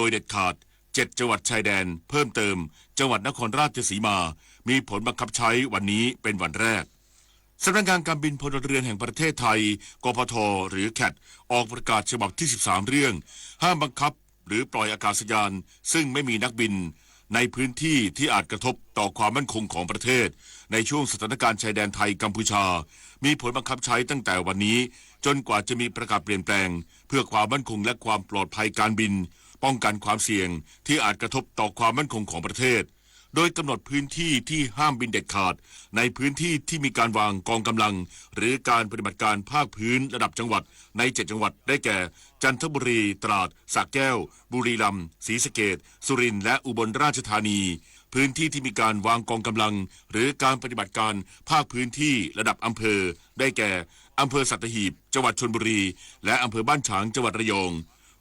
ยเด็ดขาด7จังหวัดชายแดนเพิ่มเติมจังหวัดนครราชสีมามีผลบังคับใช้วันนี้เป็นวันแรกสำนักงานการบินพลเรือนแห่งประเทศไทยกพทหรือแคทออกประกาศฉบับที่13เรื่องห้ามบังคับหรือปล่อยอากาศยานซึ่งไม่มีนักบินในพื้นที่ที่อาจกระทบต่อความมั่นคงของประเทศในช่วงสถานการณ์ชายแดนไทยกัมพูชามีผลบังคับใช้ตั้งแต่วันนี้จนกว่าจะมีประกาศเปลี่ยนแปลงเพื่อความมั่นคงและความปลอดภัยการบินป้องกันความเสี่ยงที่อาจกระทบต่อความมั่นคงของประเทศโดยกำหนดพื้นที่ที่ห้ามบินเด็ดขาดในพื้นที่ที่มีการวางกองกำลังหรือการปฏิบัติการภาคพื้นระดับจังหวัดใน7จังหวัดได้แก่จันทบุรีตราดสระแก้วบุรีรัมย์ศรีสะเกษสุรินทร์และอุบลราชธานีพื้นที่ที่มีการวางกองกำลังหรือการปฏิบัติการภาคพื้นที่ระดับอำเภอได้แก่อำเภอสัตหีบจังหวัดชลบุรีและอำเภอบ้านฉางจังหวัดระยอง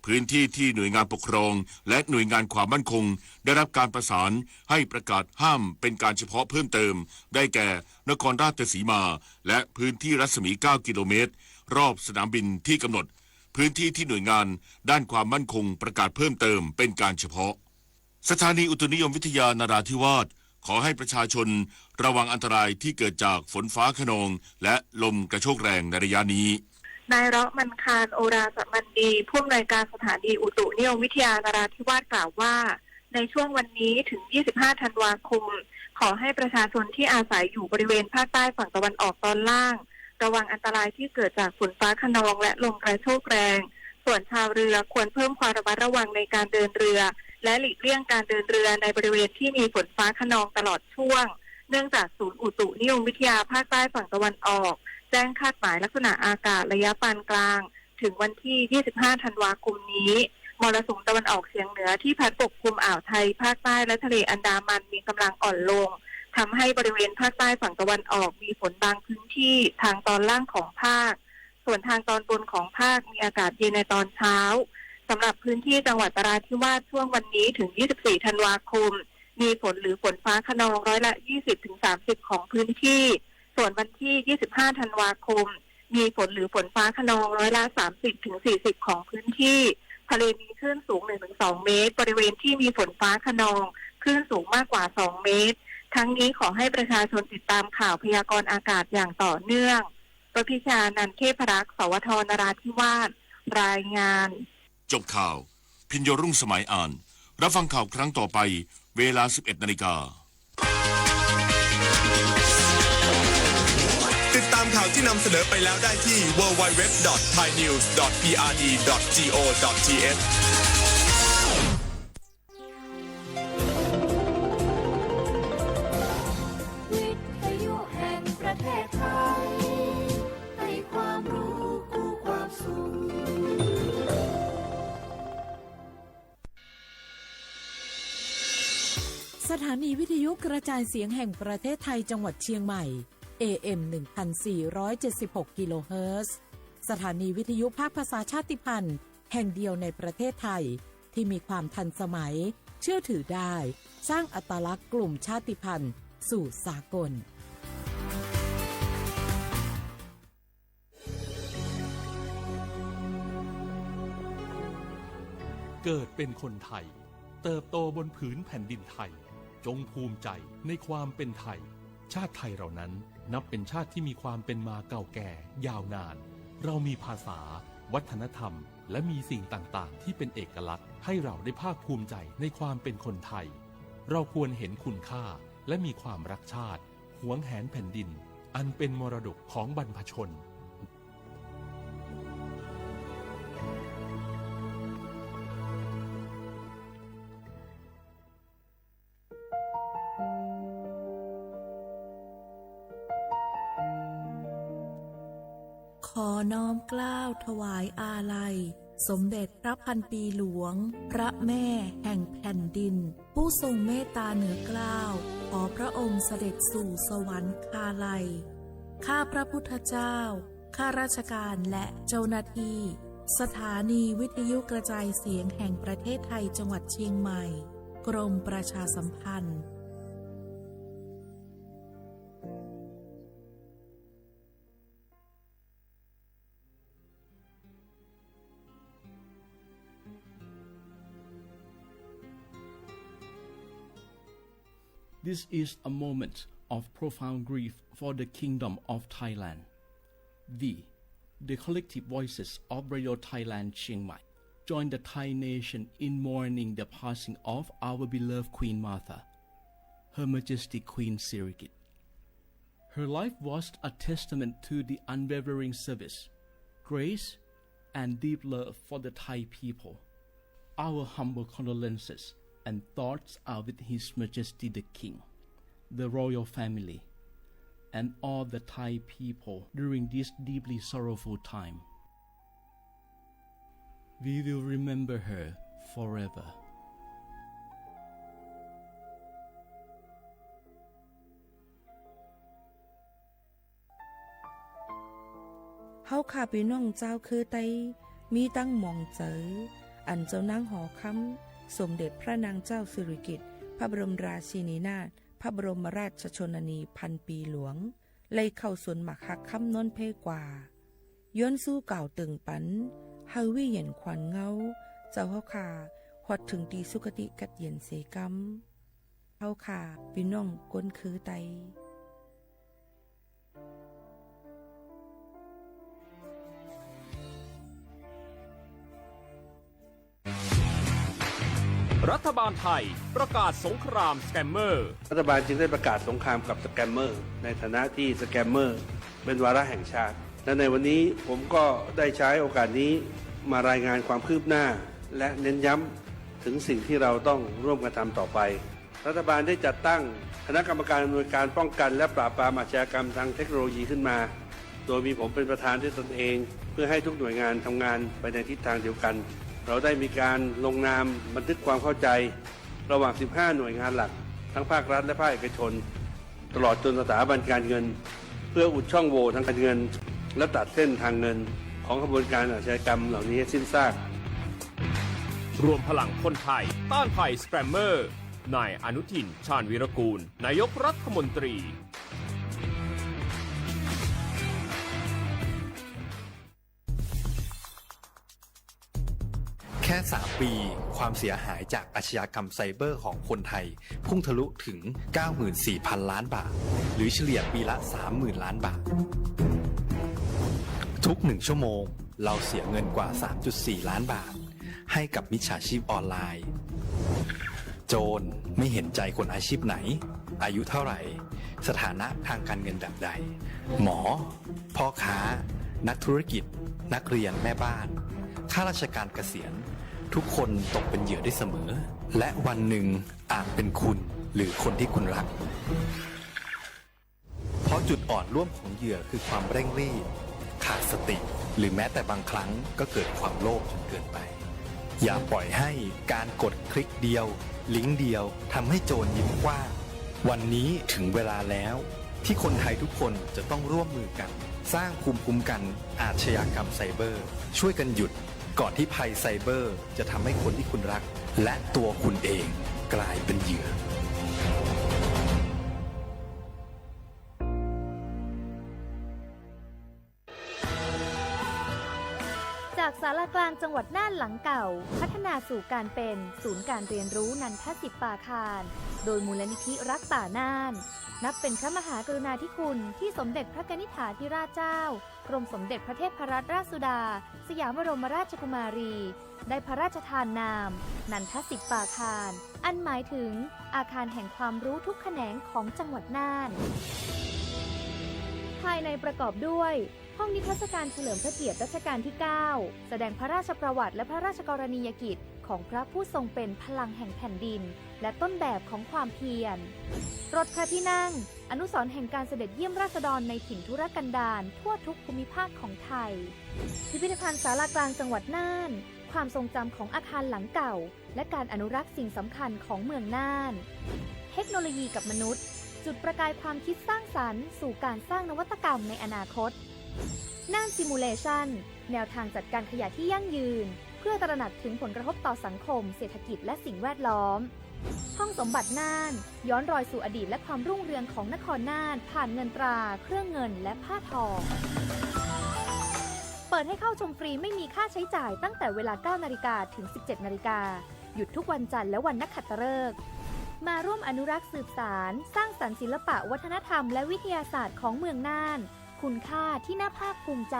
พื้นที่ที่หน่วยงานปกครองและหน่วยงานความมั่นคงได้รับการประสานให้ประกาศห้ามเป็นการเฉพาะเพิ่มเติมได้แก่นครราชสีมาและพื้นที่รัศมี9กิโลเมตรรอบสนามบินที่กำหนดพื้นที่ที่หน่วยงานด้านความมั่นคงประกาศเพิ่มเติมเป็นการเฉพาะสถานีอุตุนิยมวิทยานราธิวาสขอให้ประชาชนระวังอันตรายที่เกิดจากฝนฟ้าคะนองและลมกระโชกแรงในระยะนี้นายเราะมันคารโอราสมันดีผู้อำนวยการสถานีอุตุนิยมวิทยานราธิวาสกล่าวว่าในช่วงวันนี้ถึง 25 ธันวาคมขอให้ประชาชนที่อาศัยอยู่บริเวณภาคใต้ฝั่งตะวันออกตอนล่างระวังอันตรายที่เกิดจากฝนฟ้าคะนองและลมกระโชกแรงส่วนชาวเรือควรเพิ่มความระมัดระวังในการเดินเรือและหลีกเลี่ยงการเดินเรือในบริเวณที่มีฝนฟ้าคะนองตลอดช่วงเนื่องจากศูนย์อุตุนิยมวิทยาภาคใต้ฝั่งตะวันออกแจ้งคาดหมายลักษณะอากาศระยะปานกลางถึงวันที่ 25 ธันวาคมนี้มรสุมตะวันออกเฉียงเหนือที่พัดปกคลุมอ่าวไทยภาคใต้และทะเลอันดามันมีกำลังอ่อนลงทำให้บริเวณภาคใต้ฝั่งตะวันออกมีฝนบางพื้นที่ทางตอนล่างของภาคส่วนทางตอนบนของภาคมีอากาศเย็นในตอนเช้าสำหรับพื้นที่จังหวัดนราธิวาสช่วงวันนี้ถึง 24 ธันวาคมมีฝนหรือฝนฟ้าคะนองร้อยละ 20-30 ของพื้นที่ส่วนวันที่ 25 ธันวาคมมีฝนหรือฝนฟ้าคะนองร้อยละ 30-40 ของพื้นที่ทะเลมีคลื่นสูง 1-2 เมตรบริเวณที่มีฝนฟ้าคะนองคลื่นสูงมากกว่า 2 เมตรทั้งนี้ขอให้ประชาชนติดตามข่าวพยากรณ์อากาศอย่างต่อเนื่องประพิชานันเทพรักษ์สวทนราธิวาสรายงานจบข่าวพิญโยรุ่งสมัยอ่านรับฟังข่าวครั้งต่อไปเวลา 11:00 น.ติดตามข่าวที่นำเสนอไปแล้วได้ที่ www.thainews.prd.go.thสถานีวิทยุกระจายเสียงแห่งประเทศไทยจังหวัดเชียงใหม่ AM 1476 กิโลเฮิรตซ์สถานีวิทยุภาคภาษาชาติพันธุ์แห่งเดียวในประเทศไทยที่มีความทันสมัยเชื่อถือได้สร้างอัตลักษณ์กลุ่มชาติพันธุ์สู่สากลเกิดเป็นคนไทยเติบโตบนผืนแผ่นดินไทยจงภูมิใจในความเป็นไทยชาติไทยเรานั้นนับเป็นชาติที่มีความเป็นมาเก่าแก่ยาวนานเรามีภาษาวัฒนธรรมและมีสิ่งต่างๆที่เป็นเอกลักษณ์ให้เราได้ภาคภูมิใจในความเป็นคนไทยเราควรเห็นคุณค่าและมีความรักชาติหวงแหนแผ่นดินอันเป็นมรดกของบรรพชนขอน้อมเกล้าถวายอาลัยสมเด็จพระพันปีหลวงพระแม่แห่งแผ่นดินผู้ทรงเมตตาเหนือเกล้าขอพระองค์เสด็จสู่สวรรคาลัยข้าพระพุทธเจ้าข้าราชการและเจ้าหน้าที่สถานีวิทยุกระจายเสียงแห่งประเทศไทยจังหวัดเชียงใหม่กรมประชาสัมพันธ์ This is a moment of profound grief for the Kingdom of Thailand. The collective voices of Radio Thailand Chiang Mai join the Thai nation in mourning the passing of our beloved Queen Martha, Her Majesty Queen Sirikit. Her life was a testament to the unwavering service, grace, and deep love for the Thai people. Our humble condolences and thoughts are with His Majesty the King, the royal family, and all the Thai people during this deeply sorrowful time. We will remember her forever. เฮาข้าพี่น้องเจ้าคือไตมีตั้งหม่องเจออันเจ้านางหอคำสมเด็จพระนางเจ้าสิริกิติ์พระบรมราชินีนาถพระบรมราชชนนีพันปีหลวงเลยเข้าสวนหมักหักคำนนเพกว่าย้อนสู้เก่าตึงปันเฮาวิเย็นขวัญเงาเจ้าเฮาข้าฮอดถึงตีสุคติกัดเย็นเสกำเฮาข้าพี่น้องก้นคือไตรัฐบาลไทยประกาศสงครามสแกมเมอร์รัฐบาลจึงได้ประกาศสงครามกับสแกมเมอร์ในฐานะที่สแกมเมอร์เป็นวาระแห่งชาติและในวันนี้ผมก็ได้ใช้โอกาสนี้มารายงานความคืบหน้าและเน้นย้ำถึงสิ่งที่เราต้องร่วมกันทำต่อไปรัฐบาลได้จัดตั้งคณะกรรมการอำนวยการป้องกันและปราบปรามอาชญากรรมทางเทคโนโลยีขึ้นมาโดยมีผมเป็นประธานด้วยตนเองเพื่อให้ทุกหน่วยงานทำงานไปในทิศทางเดียวกันเราได้มีการลงนามบันทึกความเข้าใจระหว่าง 15 หน่วยงานหลักทั้งภาครัฐและภาคเอกชนตลอดจนสถาบันการเงินเพื่ออุดช่องโหว่ทางการเงินและตัดเส้นทางเงินของขบวนการอาชญากรรมเหล่านี้ให้สิ้นซากรวมพลังคนไทยต้านภัยสแกมเมอร์นายอนุทินชาญวีรกูลนายกรัฐมนตรีแค่ 3 ปีความเสียหายจากอาชญากรรมไซเบอร์ของคนไทยพุ่งทะลุถึง 94,000 ล้านบาทหรือเฉลี่ยปีละ 30,000 ล้านบาททุก1ชั่วโมงเราเสียเงินกว่า 3.4 ล้านบาทให้กับมิจฉาชีพออนไลน์โจรไม่เห็นใจคนอาชีพไหนอายุเท่าไหร่สถานะทางการเงินแบบใดหมอพ่อค้านักธุรกิจนักเรียนแม่บ้านข้าราชการเกษียณทุกคนตกเป็นเหยื่อได้เสมอและวันหนึ่งอาจเป็นคุณหรือคนที่คุณรักเพราะจุดอ่อนร่วมของเหยื่อคือความเร่งรีบขาดสติหรือแม้แต่บางครั้งก็เกิดความโลภจนเกินไปอย่าปล่อยให้การกดคลิกเดียวลิงก์เดียวทำให้โจรยิ้มกว้างวันนี้ถึงเวลาแล้วที่คนไทยทุกคนจะต้องร่วมมือกันสร้างภูมิคุ้มกันอาชญากรรมไซเบอร์ช่วยกันหยุดก่อนที่ภัยไซเบอร์จะทำให้คนที่คุณรักและตัวคุณเองกลายเป็นเหยื่อจากศาลากลางจังหวัดน่านหลังเก่าพัฒนาสู่การเป็นศูนย์การเรียนรู้นันทศิษย์ป่าคารโดยมูลนิธิรักป่าน่านนับเป็นพระมหากรุณาธิคุณที่สมเด็จพระกนิษฐาธิราชเจ้ากรมสมเด็จพระเทพรัตนราชสุดาสยามบรมราชกุมารีได้พระราชทานนามนันทศิษย์ป่าคารอันหมายถึงอาคารแห่งความรู้ทุกแขนงของจังหวัดน่านภายในประกอบด้วยห้องนิทรรศการเฉลิมพระเกียรติรัชกาลที่ 9 แสดงพระราชประวัติและพระราชกรณียกิจของพระผู้ทรงเป็นพลังแห่งแผ่นดินและต้นแบบของความเพียรรถพระที่นั่งอนุสรณ์แห่งการเสด็จเยี่ยมราษฎรในถิ่นทุรกันดารทั่วทุกภูมิภาคของไทยพิพิธภัณฑ์ศาลากลางจังหวัดน่านความทรงจำของอาคารหลังเก่าและการอนุรักษ์สิ่งสำคัญของเมืองน่านเทคโนโลยีกับมนุษย์จุดประกายความคิดสร้างสรรค์สู่การสร้างนวัตกรรมในอนาคตน่านซิมูเลชันแนวทางจัดการขยะที่ยั่งยืนเพื่อตระหนักถึงผลกระทบต่อสังคมเศรษฐกิจและสิ่งแวดล้อมห้องสมบัติน่านย้อนรอยสู่อดีตและความรุ่งเรืองของนครน่านผ่านเงินตราเครื่องเงินและผ้าทองเปิดให้เข้าชมฟรีไม่มีค่าใช้จ่ายตั้งแต่เวลา 9 นาฬิกาถึง 17 นาฬิกาหยุดทุกวันจันทร์และวันนักขัตฤกษ์ มาร่วมอนุรักษ์สืบสารสร้างสรรค์ศิลปะวัฒนธรรมและวิทยาศาสตร์ของเมืองน่านคุณค่าที่น่าภาคภูมิใจ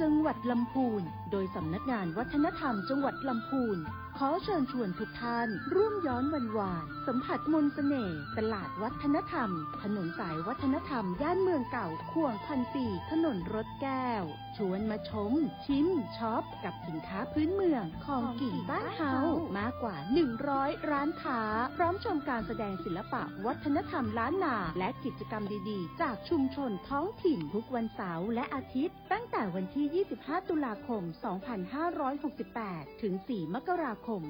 จังหวัดลำพูนโดยสำนักงานวัฒนธรรมจังหวัดลำพูนขอเชิญชวนทุกท่านร่วมย้อนวันวานสัมผัสมนต์เสน่ห์ตลาดวัฒนธรรมถนนสายวัฒนธรรมย่านเมืองเก่าข่วงพันปีถนนรถแก้วชวนมาชมชิมช็อปกับสินค้าพื้นเมืองของกินบ้านเฮามากกว่า100ร้านค้าพร้อมชมการแสดงศิลปะวัฒนธรรมล้านนาและกิจกรรมดีๆจากชุมชนท้องถิ่นทุกวันเสาร์และอาทิตย์ตั้งแต่วันที่25ตุลาคม2568ถึง4มกราคม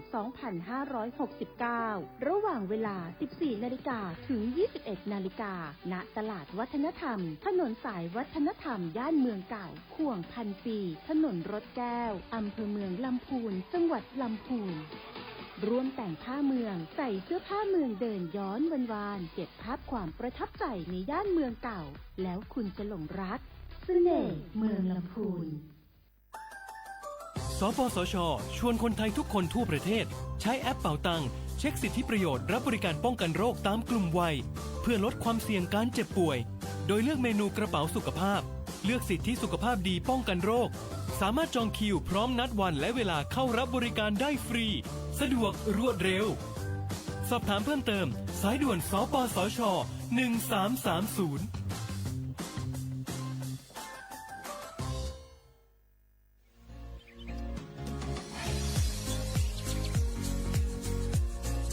2569ระหว่างเวลา 14 นาฬิกาถึง 21 นาฬิกาณตลาดวัฒนธรรมถนนสายวัฒนธรรมย่านเมืองเก่าข่วงพันปีถนนรถแก้วอำเภอเมืองลำพูนจังหวัดลำพูนร่วมแต่งผ้าเมืองใส่เสื้อผ้าเมืองเดินย้อนวันวานเก็บภาพความประทับใจในย่านเมืองเก่าแล้วคุณจะหลงรักเสน่ห์เมืองลำพูนสปสช.ชวนคนไทยทุกคนทั่วประเทศใช้แอปเป๋าตังเช็คสิทธิประโยชน์รับบริการป้องกันโรคตามกลุ่มวัยเพื่อลดความเสี่ยงการเจ็บป่วยโดยเลือกเมนูกระเป๋าสุขภาพเลือกสิทธิสุขภาพดีป้องกันโรคสามารถจองคิวพร้อมนัดวันและเวลาเข้ารับบริการได้ฟรีสะดวกรวดเร็วสอบถามเพิ่มเติมสายด่วนสปสช1330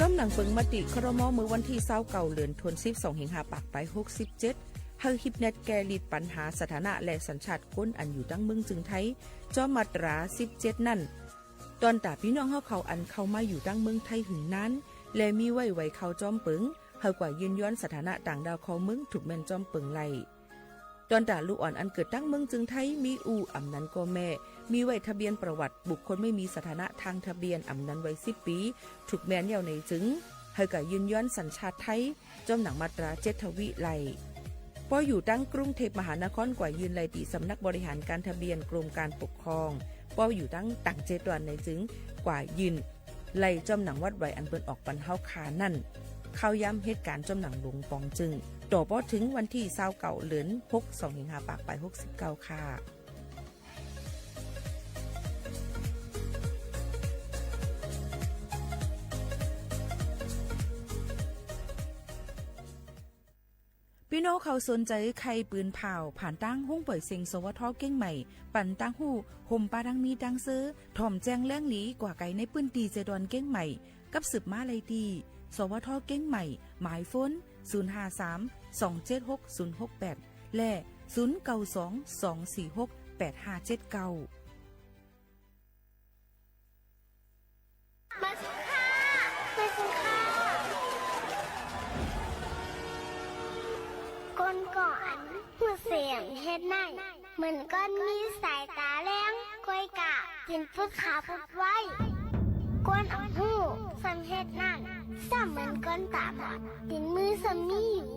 จอมหนังเปิงมติครม.มือวันที่29เดือนธันวาคม12สิงหาคมไป67เฮาฮิปเน็ตแกลิดปัญหาสถานะและสัญชาติคนอันอยู่ดั้งเมืองจึงไทยจอมมาตรา17นั่นตอนตาพี่น้องเฮาเขาอันเข้ามาอยู่ดั้งเมืองไทยหึงนั้นและมีไว้เขาจอมเปิงเฮากว่ายืนย้อนสถานะต่างดาวเขาเมืองถูกแม่นจอมเปิงไล่ตอนตาลูกอ่อนอันเกิดตั้งเมืองจึงไทยมีอู่อำนั้นก็แม่มีไว้ทะเบียนประวัติบุคคลไม่มีสถานะทางทะเบียนอำนั้นไว้10ปีถูกแม่นเยาในจึงเฮาก็ยืนย้อนสัญชาติไทยจอมหนังมาตรา7ทวิไลพออยู่ตั้งกรุงเทพมหานครกว่ายืนไลตีสำนักบริหารการทะเบียนกรมการปกครองพออยู่ตั้งต่าง7วันในจึงกว่ายืนไลจอมหนังวัดไว้อันเปิ้นออกปันเฮาคานั่นเข้าย้ำเหตุการณ์จอมหนังหลวงปองจึงต่อพอถึงวันที่29เดือน6 2สิงหาคมไป69ค่ะพี่น้องเขาสนใจใครปืนเผาผ่านตั้งห้องปล่อยเสียงสวทเก้งใหม่ปั่นตั้งหู้ห่มปาดังมีดังซื้อถ่อมแจ้งแล้งหลีกว่าไก่ในปืนตีเจดอนเก้งใหม่กับสืบมาเลยดีสวทเก้งใหม่หมายฝน053-276-068และ092-246-8579ก้นก่อนผู้เสียงเฮ็ดนั่นเหมือนก้อนมีสายตาแรงก้อยกะกินพุดขาพุดไว้ก้นเอาหูสำเฮ็ดนั่นซ้ำเหมือนก้นตาบอดตินมือสำมีอยู่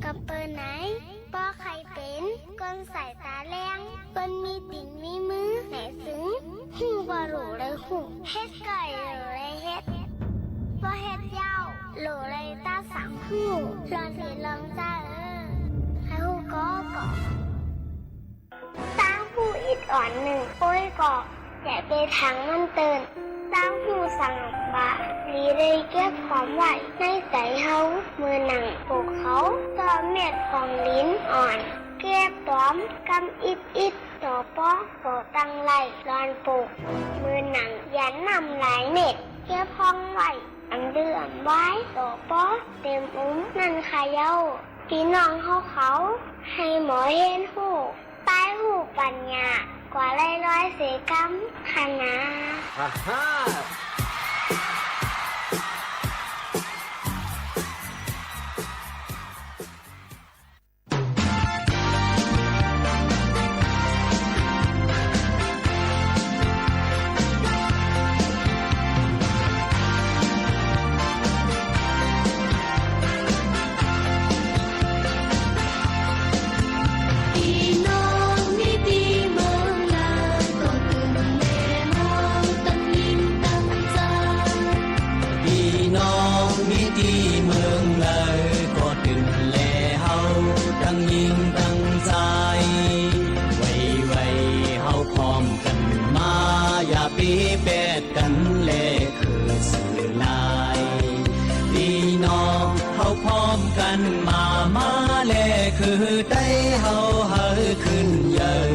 กับเปิดไหนป้อใครเป็นก้นสายตาแรงก้นมีติ่งมีมือไหนซึ้งหูบ่หลูเลยหูเฮ็ดไก่หลูเลยเฮ็ดบ่เฮ็ดยาวหลูเลยตาสังหูลองสิลองจ้าให้หูก็ตั้งผู้อิดอ่อนหนึ่งโอ้ยก็แต่ไปทางมันเตือนตั้งผู้สั่งบะลีเลยเก็บความไหวในใจเฮามือหนังปลูกเขาต่อเม็ดของลิ้นอ่อนเก็บป้อมกำอิดต่อป้อต่อตั้งไหลรอนปลูกมือหนังยันนำหลายเม็ดเก็บห้องไหวอันเดือมไว้ต่อป้อเต็มนั่นขายเย้าพี่น้องเขาให้หมอเห็นหูใต้หูปัญญากว่าร้อยเสกรรมขนา ตีเมืองเลยก็ถึงแลเฮาตั้งยิงตั้งใจไว้เฮาพร้อมกันมาอย่าปีเป็ดกันแลคือสื่อลายพี่น้องเฮาพร้อมกันมาแลคือได้เฮาขึ้นเยอะ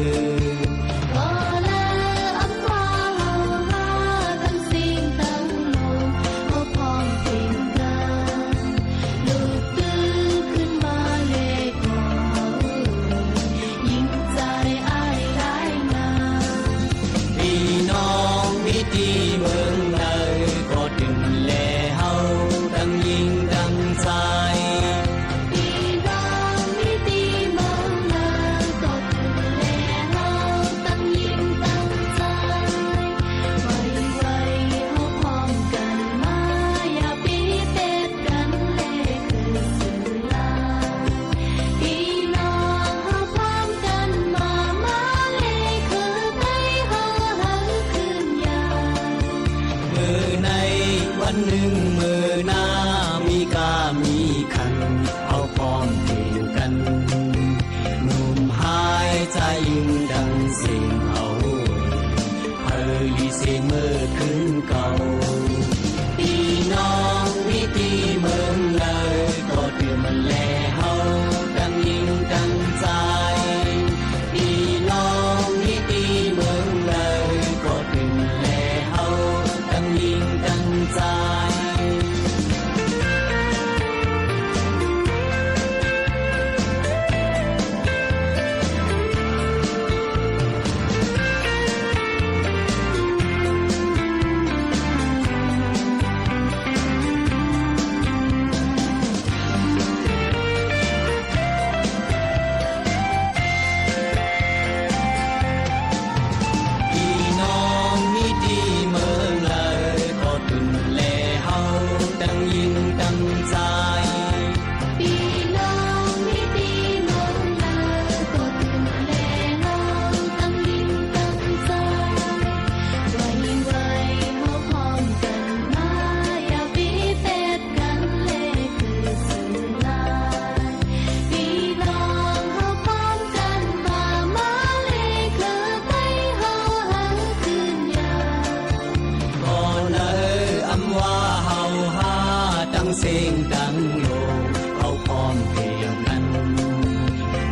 เสียงดังโลงเขาพร้อมเพรียงกัน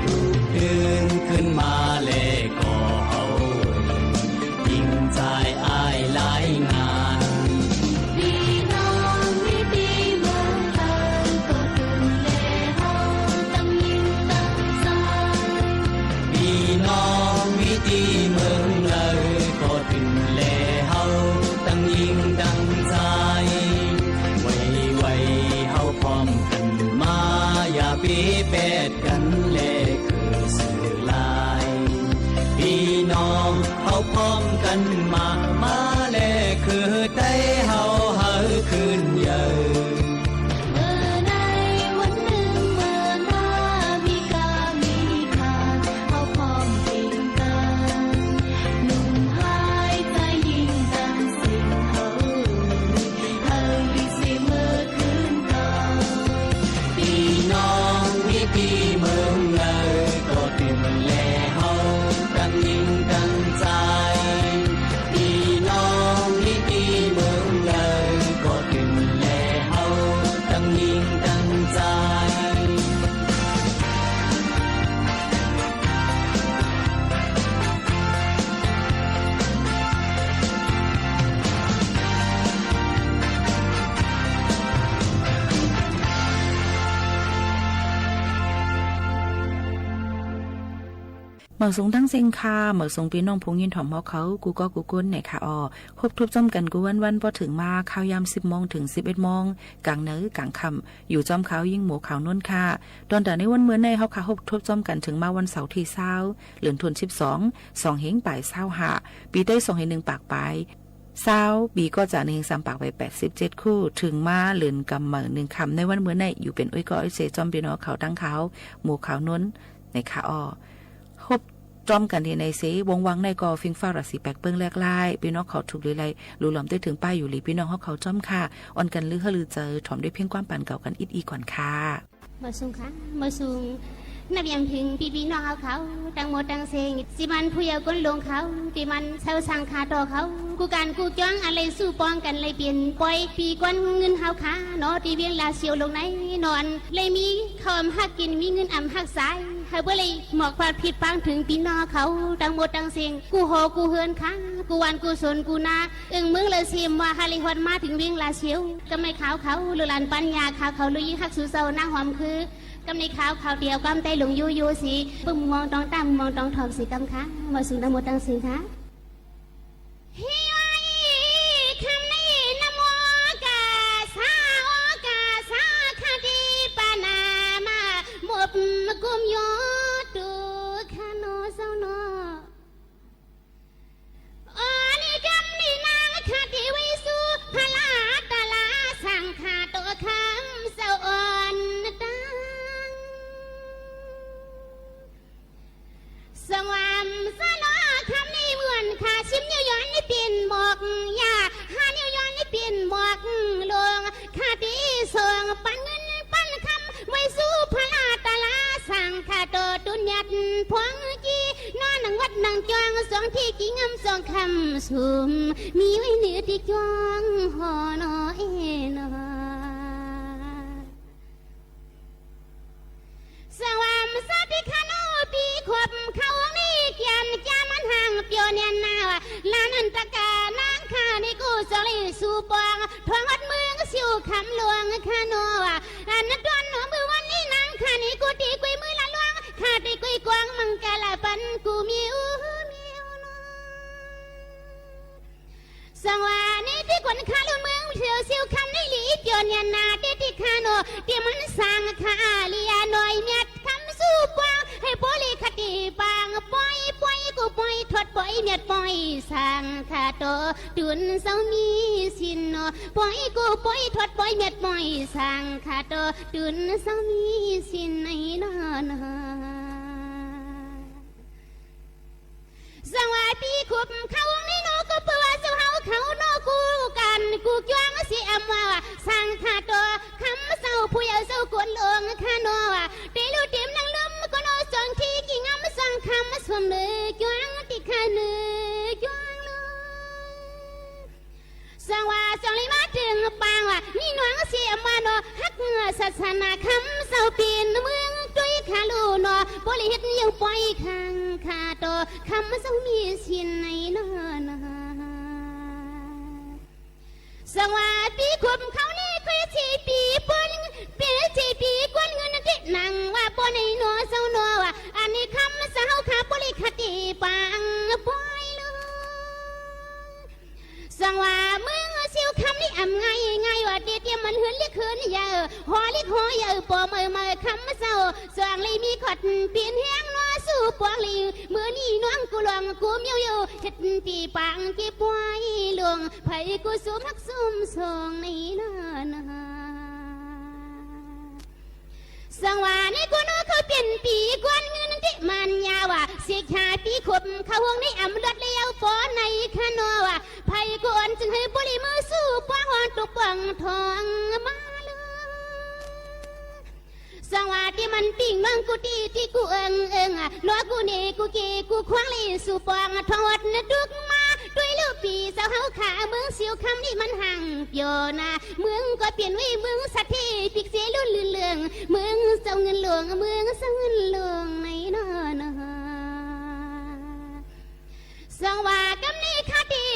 ลูกเดินขึ้นมาเลก็เอายิ่งใจอ้ายหลายงานพี่น้องวิธีเมืองไทยก็ถึงเลเฮาตั้งยิ่งตั้งใจพี่น้องวิธีเมืองเลยก็ถึงเลเฮาตั้งยิ่งตั้งใจพร้อมกันมาอย่าปีเป็ดกันเลคือสื่อลายพี่น้องเขาพร้อมกันมาเลคือได้เฮาคืนเยอะเมื่อในวันหนึ่งเมื่อหน้ามีกามีขาเขาพร้อมทิ้งกันหนุ่มหายใจยิ่งดังสิ่งเขาลิสิเมื่อคืนพี่น้องวิธีเมืองเลยก็ถึงแลเฮาตั้งยิ่งตั้งใจพี่น้องวิธีเมืองเลยก็ถึงแลเฮาตั้งยิ่งตั้งใจ เหมือสงทั้งเซงคาเหมือสงพี่น้องพงยินถ่อมเฮาเขากูก็กูก้นเนี่ยค่ะครบทุบจอมกันกูวันพอถึงมาข่าวยาม10 โมงถึง 11 โมงกลางเนื้อกลางค่ำอยู่จอมเขายิ่งหมูขาวนนค่ะตอนแต่ในวันเมื่อในเฮาค่ะครบทุบจอมกันถึงมาวันเสาร์ที่20เดือนธันวาคม2เฮงป่าย25ปีได้2เฮง1ปากปลายบีก็จะ1 3ปากไป87คู่ถึงมาเลือนกำเหมือ1คำในวันเมื่อในอยู่เป็นอ้อยก็อ้อยเสจอมพี่น้องเขาตั้งเขาหมูขาวนนในค่ะครบ จ้อมกันที่ในเสวงวังในกอฟิงฟ้าราศีแปกเปิ้งแลกไล่พี่น้องเขาถูกเลยไล่รู้หลอมได้ถึงป้ายอยู่หลีพี่น้องเขาจ้อมค่ะอ่อนกันลือเฮลือเจอถ่อมด้วยเพียงความปั่นเก่ากันอีกก่อนค่ะมาสูงค่ะมาสูงนับยังถึงพี่น้องเอาเขาตั้งหมดตั้งเซงสิมันผู้ยาวก้นลงเขาที่มันเศร้าสังขาต่อเขากูการกูจ้องอะไรสู้ปองกันเลยเปลี่ยนปล่อยปีกวนเงินเฮาขาเนาะที่เวียงลาเสียวลงไหนนอนเลยมีคอมหักกินมีเงินอ่ำหักสายเฮาบ่เลยหมอกความผิดปังถึงพี่น้องเขาตั้งหมดตั้งเซงกูโหกูเฮือนค้างกูวันกูสนกูนาเมืองเลยเสียมว่าฮาลิฮอดมาถึงเวียงลาเสียวก็ไม่ขาวเขาลุลันปัญญาขาวเขาลุยหักสู่เศร้านางหอมคือกำในขาวเดียวกำไตหลงยูสีปุ่มมองตองตั้มมองตองทองสีกำค้ามาสูงทั้งหมดตั้งสิงค่ะเฮียคำนี้นโมกาสาคดีปานามาหมบกุมโยตุขโนเศร้าโนอ๋อนี่คำนี้นางคดีไว้สู้พลาตลาสังขาตัวคำเศร้าอ่อนสวามสนอคำนี้เหมือนขาชิมนิ้วย้อนนี่เปลี่ยนบอกยาหานิ้วย้อนนี่เปลี่ยนบอกลวงขาตีส่งปันเงินปันคำไว้สู้พลาตลาสั่งขาโตตุนยัดพวงจีนอนนังวัดนังจวงสองที่กี่งำสองคำสุ่มมีไว้เหนือที่จวงหอนอเอนอสวามสัตย์ขโนปีขบเขานี่เกียนจามันห่างเปียวเนียนนาวลานันตกานางข้าในกูสลีสู่ปองทวงวัดเมืองสิวคำหลวงขโนอันนั้นตอนมือวันนี้นางข้าในกูตีกุยมือละหลวงข้าตีกุยกวางมังกะละปันกูมิวสังวานี่ที่คนข้าลุนเมืองเที่ยวสิวคำในหลีเปียวเนียนนาเดที่ขโนที่มันสั่งข้าเลียหน่อยเมียดคำสู้ปองให้โปลีคติปางปล่อยกูปล่อยทอดปล่อยเมียดปล่อยสั่งข้าโตตุนเศร้ามีสินปล่อยกูปล่อยทอดปล่อยเมียดปล่อยสั่งข้าโตตุนเศร้ามีสินในนอนสวัสดีคุบเขาในโนก็เปื่อเจ้าเฮาเขาโนกูกันกูจ้วงเสียมว่าสั่งขาตัวคำเศร้าผู้ยาวเศร้ากวนลงข้าโนว่าเตลูเต็มนังลมก็โนสองที่กี่งำสั่งคำสวมเนื้อจ้วงติข้าเนื้อจ้วงสังว่าสังเลยมาถึงปางว่านี่น้องเสียมาโนฮักเงือศาสนาคำเศร้าเปลี่ยนเมืองด้วยขาลูโนบริเฮ็ดยังปล่อยข้างขาโตคำเศร้ามีสินในนอนสังว่าปีคุมเขานี่เคยชีปีปนเปลี่ยนชีปีกวนเงินที่นังว่าปนในโนเศร้าโนว่าอันนี้คำเศร้าขาบริคติปังปล่อยสังว่ามึงสิวคำนี้อ่ำไงว่าเดียมันเฮือนเรียกคืนเยอะหอเรียกหอเยอะปอมือคำเศร้าสว่างเลยมีขดเปลี่ยนแห้งนัวสู้ปวงลิงเมื่อนี่น้องกูหลวงกูเมียวเฮ็ดตีปังเก็บไว้หลวงไผกูสูมฮักซุ่มส่งในนาสังว่าในกูน้อเขาเปลี่ยนปีกวนเงินที่มันยาวว่าเสียขาปีขบเขาวงในอ่ำเลือดเลี้ยวฟอนในขนอว่าไผกูอ่อนจึงให้บริมือสู้ป้องหอนตุกปังทองมาสังว่าที่มันปิ่งมังกูตีที่กูล้อกูเนกูเกกูคว้างเลยสู่ปองทอดนะดุกมาด้วยลูกปีสาวเฮาขาเมืองเสียวคำนี่มันห่างเปียวนะเมืองก็เปลี่ยนไว้เมืองสัตย์ที่ปิกเสียลุ่นเลืองเมืองเจ้าเงินหลวงเมืองเจ้าเงินหลวงในนอนสังว่ากำนี้คดี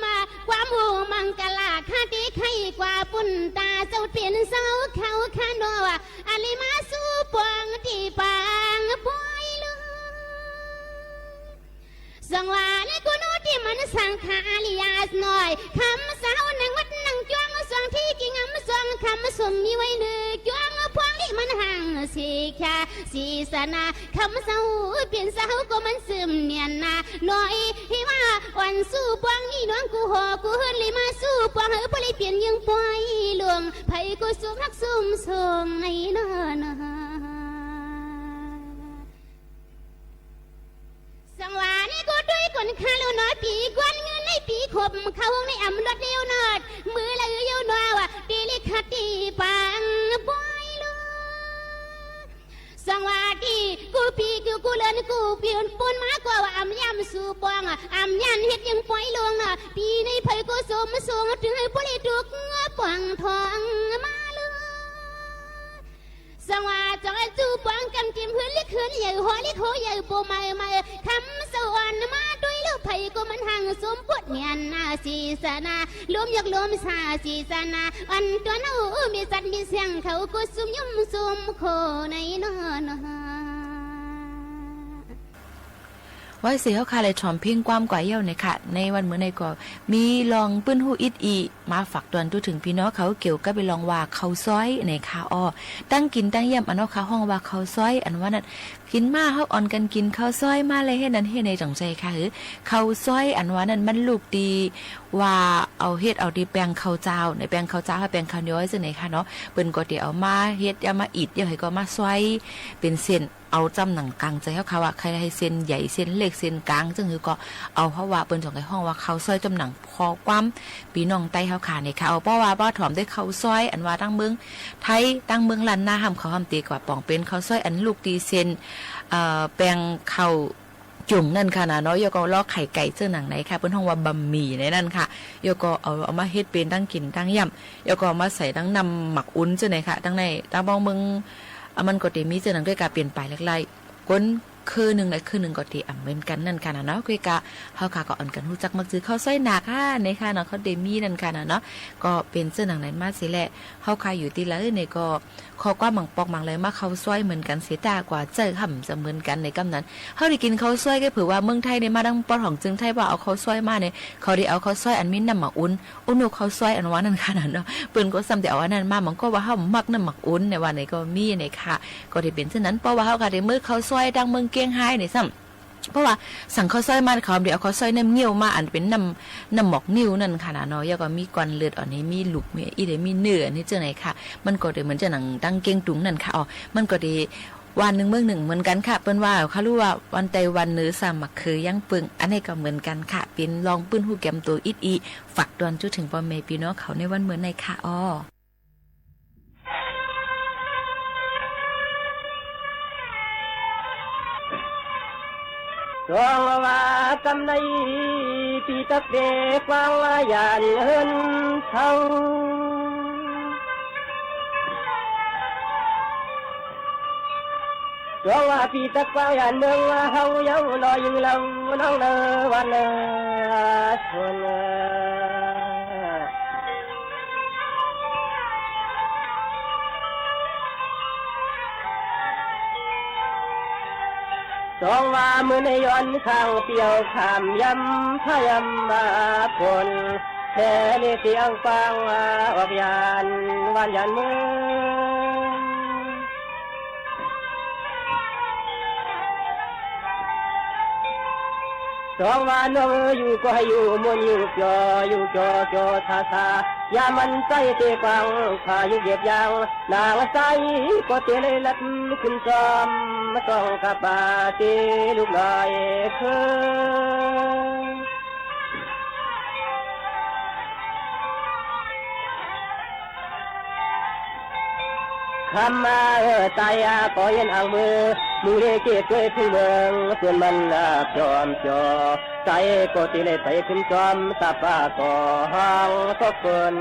มาความหูมังกลาคดีใครกว่าปุ่นตาเจ้าเปลี่ยนเสาเขาขานอว่าอันนี้มาสู้ปองที่ปางปล่อยลูสังว่าในกูโนที่มันสังขาลิยาสหน่อยคำสาวนังวัดนังจ้วงสองที่กิ่งสองคำสมมีไว้เนื้อจ้วงพวงนี่มันห่างสีแค่สีสนาคำสาวเปลี่ยนสาวก็มันซึมเนียนนาหน่อยให้ว่าวันสู้ปวงนี่น้องกูหอกูเฮิรเลยมาสู้ปวงเฮ้ยพอเลยเปลี่ยนยังปล่อยหลวงไผกูสูมรักซุ่มส่งในนอนส คนข้าลูน้อยปีกวนเงินในปีขบเข้าในอ่ำรถเดียวนอดมือละเยาวนาวตีลิขัดตีปังบอยลูสังวาดีกูปีกูเลินกูเปลี่ยนปนมากกว่าอ่ำยำสู่ปองอ่ำยันเฮ็ดยังปล่อยลวงปีในไผกูสมสูงถึงให้ปุริตุกปองทองมาสังวาจอยจูปองกำกิมหืนลิขืนใหญ่หัวลิโคใหญ่ปูไม่คำสวรรค์มาด้วยลูกไผ่กูมันห่างสมพุทธเนียนนาสีสนารวมยกรวมสาสีสนาอันตัวนู้มีสัตว์มีเสียงเขากูซุ่มยุ่มซุ่มโคในนอนไว้เสียเขาคาเลยชอมพิงความกว่าเย้าในค่ะในวันเมื่อในก็มีลองปื้นหูอิดอีมาฝากตอนตู้ถึงพี่น้องเขาเกี่ยวกับไปลองว่าเขาซ้อยในค่ะอ้อตั้งกินตั้งเยี่ยมอันว่าเขาห้องว่าเขาซ้อยอันว่านั่นกินมาเฮาอ่อนกันกินข้าวซอยมาเลยให้นั้นให้ในจังใจค่ะหรือข้าวซอยอันว่านั้นมันลูกดีว่าเอาเฮ็ดเอาดีแปลงข้าวเจ้าในแปลงข้าวเจ้าให้แปลงข้าวเหนียวจังไหนค่ะเนาะเปิ้นก็สิเอามาเฮ็ดอย่ามาอิดอย่าให้ก็มาซอยเป็นเส้นเอาจำหนังกลางใจเฮาค่ะว่าใครให้เส้นใหญ่เส้นเล็กเส้นกลางจังคือก็เอาเพราะว่าเปิ้นจังได๋ห้องว่าข้าวซอยจำหนังพอความพี่น้องใต้เฮาค่ะนี่ค่ะเอาเพราะว่าบ่ถอมได้ข้าวซอยอันว่าตั้งเมืองไทยตั้งเมืองล้านนาห้ามเขาห้ามตีกว่าปองเป็นข้าวซอยอันลูกดีเส้นแปลงข้าวจุ่มนั่นค่ะนะเนาะโยก็ลอกไข่ไก่เสื้อหนังไหนค่ะเพิ่นห้องว่าบะหมี่ในนั่นค่ะโยก็เอามาเฮ็ดเป็นตั้งกินตั้งย่ำโยก็เอามาใส่ตั้งนำหมักอุ้นเสื้อไหนค่ะตั้งในตั้งบองมึงมันก็ได้มีเสื้อหนังด้วยการเปลี่ยนไปไล่ๆก้นคือหนึ่งและคือหนึ่งก็ตีเหมือนกันนั่นค่ะนะเนาะคุยกะเฮาค่ะก็อ่อนกันฮู้จักมักซื้อข้าวซอยหนักค่ะในค่ะเนาะเขาเดมี่นั่นค่ะนะเนาะก็เป็นเสื้อหนังไหนมาสิแหละเฮาค่ะอยู่ที่ละในก็ขอความหมังปอกหมังเลยมาข้าวซอยเหมือนกันเสียตากว่าเจอห่ำจะเหมือนกันในกำนั้นเฮาได้กินข้าวซอยก็เผื่อว่าเมืองไทยในมาดังปอของจึงไทยว่าเอาข้าวซอยมาเนี่ยเขาได้เอาข้าวซอยอันมีน้ำหมักอุ่นข้าวซอยอันว่านั่นค่ะเนาะเปิ้นก็ซ้ำแต่เอาอันนั้นมามันก็ว่าเฮามักน้ำหมักอุ่นในว่าไหนก็มีในค่ะก็ได้เป็นเช่นนั้นเพราะว่าเฮาก็ได้มื้อข้าวซอยดังเมืองเกียงไฮ้ในซ้ำเพราะว่าสั่งข้าวซอยมาเขาเดี๋ยวเอาข้าวซอยน้ำเงี้ยวมาอันเป็นน้ำหมอกนิ้วนั่นค่ะนะเนาะแล้วก็มีก้อนเลือดอ่อนนี้มีลูกมีอีเดมีเนื้อนี่เจ้าไหนค่ะมันก็ได้เหมือนจะหนังตั้งเก่งตุงนั่นค่ะอ๋อมันก็ได้วันหนึ่งเมืองหนึ่งเหมือนกันค่ะเปิ้นว่าเขารู้ว่าวันใดวันเนื้อสามักคือยังปึงอันนี้ก็เหมือนกันค่ะเป็นลองปื้นหูแก้มตัวอิดอีฝากดวนจุดถึงพ่อแม่พี่น้องเขาในวันเหมือนในค่ะอ๋อรองว่ากำไนปีตักเด็กวางยานเฮินเท่ารองว่าปีตักวางยานเมืองเฮาเยาลอยยิงเราน้องเลวันเลชวนสองว่ามือในย้อนข้างเปียวขามยำพยำมาคนแค่ในเสียงฟังออกยานวันยันมือสองว่าน้องอยู่ก็ให้อยู่มวนอยู่จอทาอย่ามันใจเตะฟังพายุเก็บยางนางใจก็เตะเลยลัดขึ้นจอมมาต้องกับบาเตลูกลอยเคยคำมาตายก็ยันอ่างมือเรียกเก็บด้วยพึ่งเมืองส่วนมันจอมจอใจก็ตีเลยไปขึ้นจอมตาป้าก็ห้างก็เกิน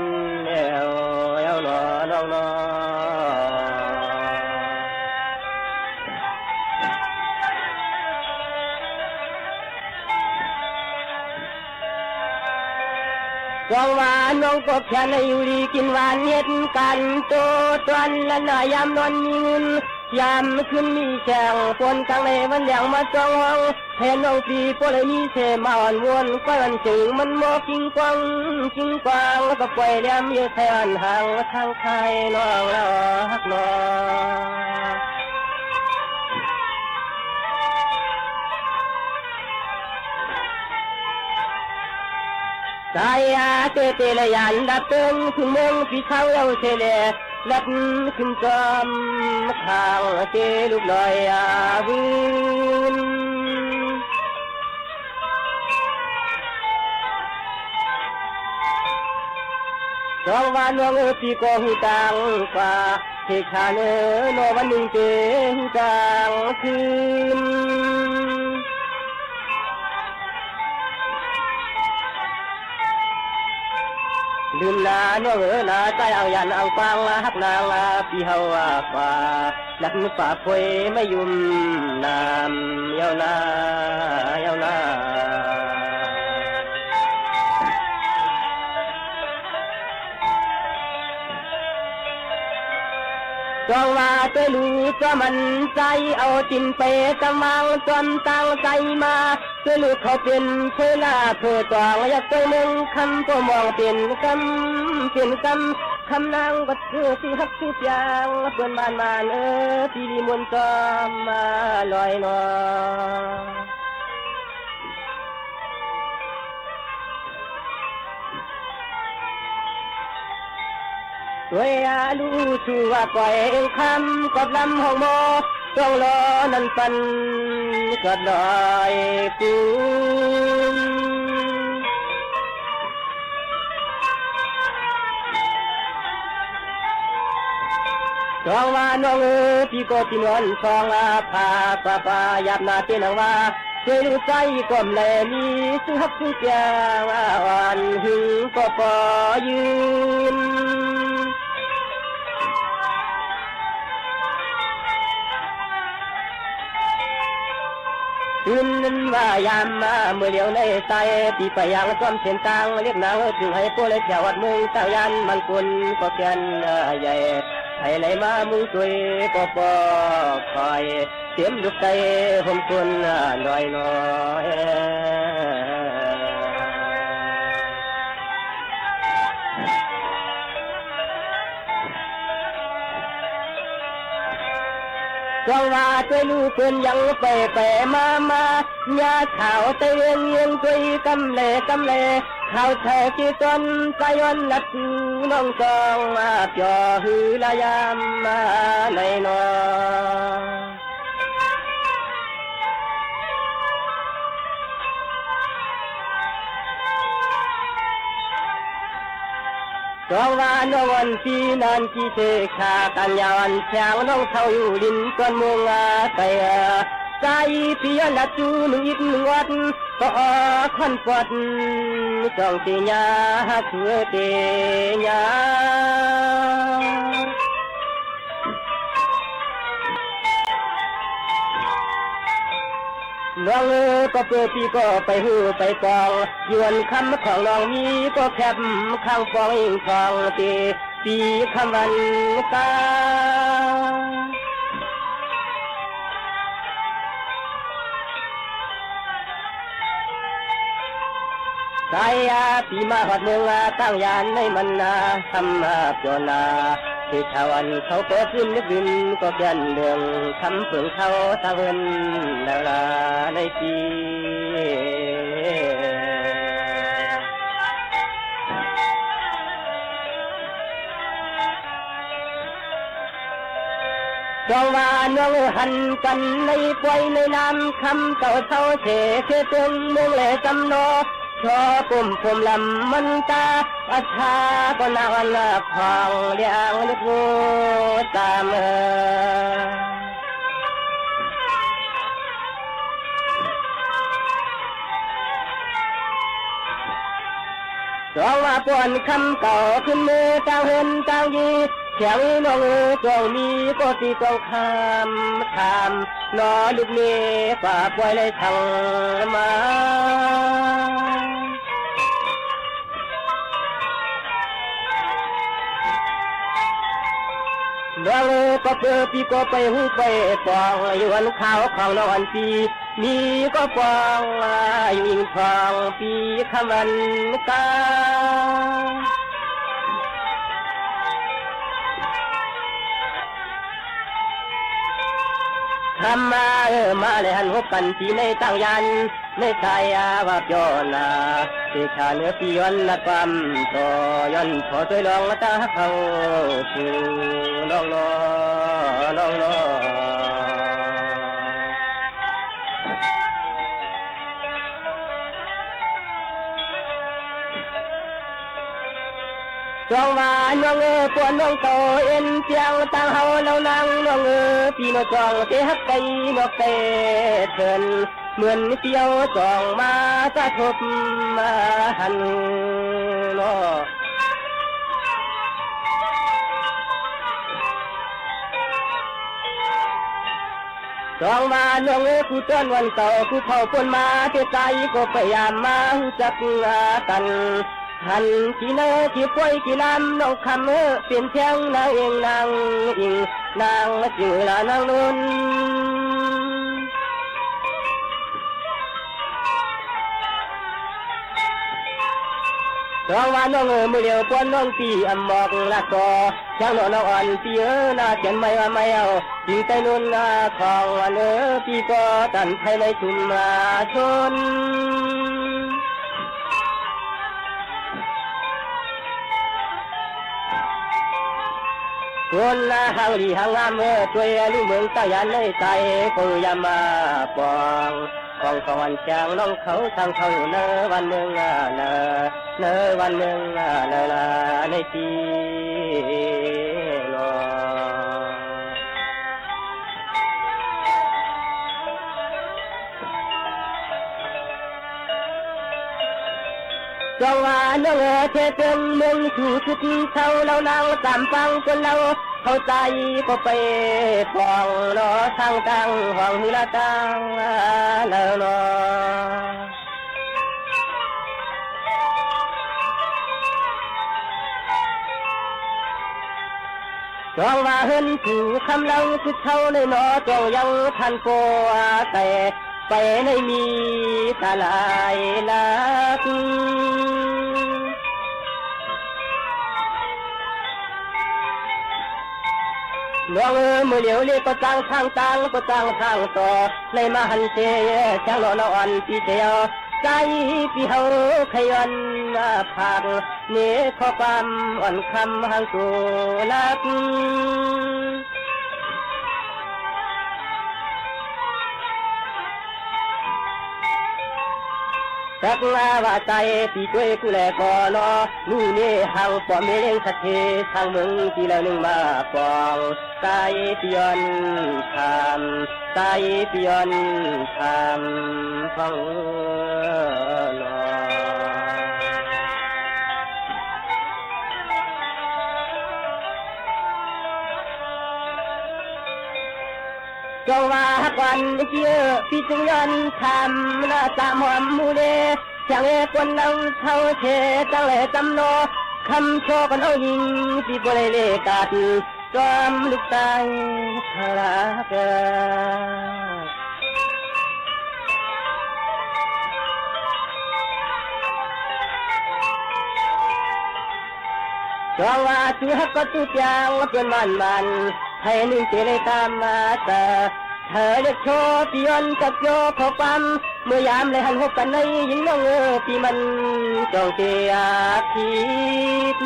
เอวน้องกองหวานน้องกบแค่ในอยู่ดีกินหวานเย็ดกันโตตวนและหน้ายามนอนมีเงินยามขึ้นมีแข่งฝนทางในวันแหลงมาจองห้องแทนน้องปีพอเลยมีเสมาอ่อนวนก้อยวันจึงมันมอกิ้งกวางแล้วก็ปล่อยแหลมยืดแทนห่างทางไทยน้องเราฮักน้องใจเตะเลยยันดับเติงถึงเมืองพี่เขาเราเฉลลัดขึ้นจอมข้างเตลูกลอยวิน จองวานวงปีก็หูตังฟ้าเทคาเนโนวันหนึ่งเตหูตังคืนลืมนาโนนาใจเอายันเอาฟังฮักนางปีเฮาฟ้าหลักนึกป่าพวยไม่ยุ่มน้ำเยานาเยานาจองว่าตัวรู้ตัวมันใจเอาจินไปกำมังจนตั้งใจมาตัวรู้เขาเป็นเทลาเธอจองอยากตัวหนึ่งคำก็มองเป็นคำนางบัดเธอสิฮักสิยางเพื่อนบ้านมาที่มนต์จอมมาลอยนอด้วยอาลูชูว่าปล่อยคำกอบลำห้องโมต้องรอนันปันกอดลอยปูจองว่าน้องพี่ก็จินวันสองพาป้าหยาบนาเตียนว่าเจริญใจกลมแลมีสุขสุขยาววันหึงก็ปอยืนคืนนั้นว่ายามมาเมื่อเดียวในใจปีไปยังความเส้นต่างเรียกนางถึงให้พวกเล็กแถววัดมึงเจ้ายันมันกุนก็แก่นใหญ่ให้ไหลมามึงช่วยก็ปอคอยเตรียมดุกใจผมกุนลอยน้อยจองว่าตัวลูกเพิ่นยังไปมาญาข่าวเตียงเงียงตัวกำเล่ข่าวแท้กี่ตนใจวันลัดน้องจองมาจ่อหือละยามมาในนอจองว่าน้องวันปีนันกี่เทขากันยาวันแฉงน้องเท่าอยู่ดินก้อนมุงใจใจเพียละจูหนึ่งอิดหนึ่งวัดก็ขันปอดจองตีญาเถื่อเตีญาน้องก็เปิดปีก็ไปหูไปปองยวนคำของน้องมีก็แคบข้างฟองอิงฟองตีปีคำวันตาใจปีมาหอดเมืองตั้งยานในมันนาทำจนาที่ชาวันเขาเปิดขึ้นนึกดินก็เปลี่ยนเรื่องคำเพื่องเขาตะเวนลาในปีจองว่าน้องหันกันในปล่อยในน้ำคำเก่าเท่าเฉเคตึงเมืองแหล่จำนอชอปุ่มผมลำมันตาอาชาก็นาวันละพองเลี้ยงลึกงูตามจองว่าป่วนคำเก่าขึ้นมือต่างเห็นต่างยีแถวน้องจองมีก็ตีจองคำนอลูกเมีฝ่าปล่อยเลยทางมาน้องก็เปิดปีก็ไปหูไปปองอยู่วันขาวของน้องอันปีมีก็ปองอยู่อิงทองปีคำวันกาทำมามาเลยหันหกกันปีในตั้งยันในใจว่าจอนาที่ชาเนื้อปีย้อนละความต่อย้อนพอตัวลองตาเขาสู่น้อง จองว่าน้องปวนน้องโตเอ็นเสียงต่างเฮาเรานั่งน้องพี่น้องจองเตฮักไกนกเตเถินเหมือนเที่ยวจองมาสะทบมาหันเนาะจองมาน้องผู้เตือนวันเก่าผู้เผาปนมาเทใจก็พยายามมาจักกันหันที่เนที่ป่วยที่น้ำน้องคำเปลี่ยนเชียงนางเองนางอิงนางจือละนางนุ่นจองว่าน้องมือเดียวปวนน้องตีอำบอกละกอช่างน้องอ่อนตีน่าเขียนไม่ว่าไม่เอาตีใจนุ่นของวันปีก็ตันไทยในชุมชนคนหางดีหางงามช่วยลูกเมืองตายันในใจก็ยามาปองของสวรรค์จางน้องเขาทางเขาเนวันหนึ่งเนวันหนึ่งในปีจงว่าน้องเทเติมเมืองสู่สุดเท่าเรานั่งตามฟังจนเราเข้าใจก็ไปฟ้องรอทางตั้งห้องละตั้งแล้วเนาะจงว่าเห็นผู้คำลังสุดเท่าในนอจงยังทันโปแต่ไปในมีตาลายลักน้องมือเหลียวเรียกก็จ้างทางต่างก็จ้างทางต่อเลยมาหันเจช่างนอนพี่เดียวใจพี่เฮาขยันผักเนื้อข้อความอ่อนคำห่างตัวลักสักลาว่าใจพี่ช่วยกูแลก่อนนู่นนี่ห่างปอมเลี้ยงสักทีทางมึงที่แล้วนึงมาปองใจพี่ยนทำใจพี่ยนทำฟังนอจงว่าวันเกี่ยวพี่จึงยันทำละตามหอมมูเดช่างเอคนเราเท่าเทจังเลยจำโนคำโชกันเอายิงพี่บริเลกัดจอมลูกตายพลาเกจงว่าชื่อฮักก็ตุจางเป็นมันให้หนึ่งเจริญตามมาเตอเธอเด็กโชว์ปียนกับโยขอความเมื่อยามเลยหันหกกันในยิงน้องปีมันจองเกียร์คิด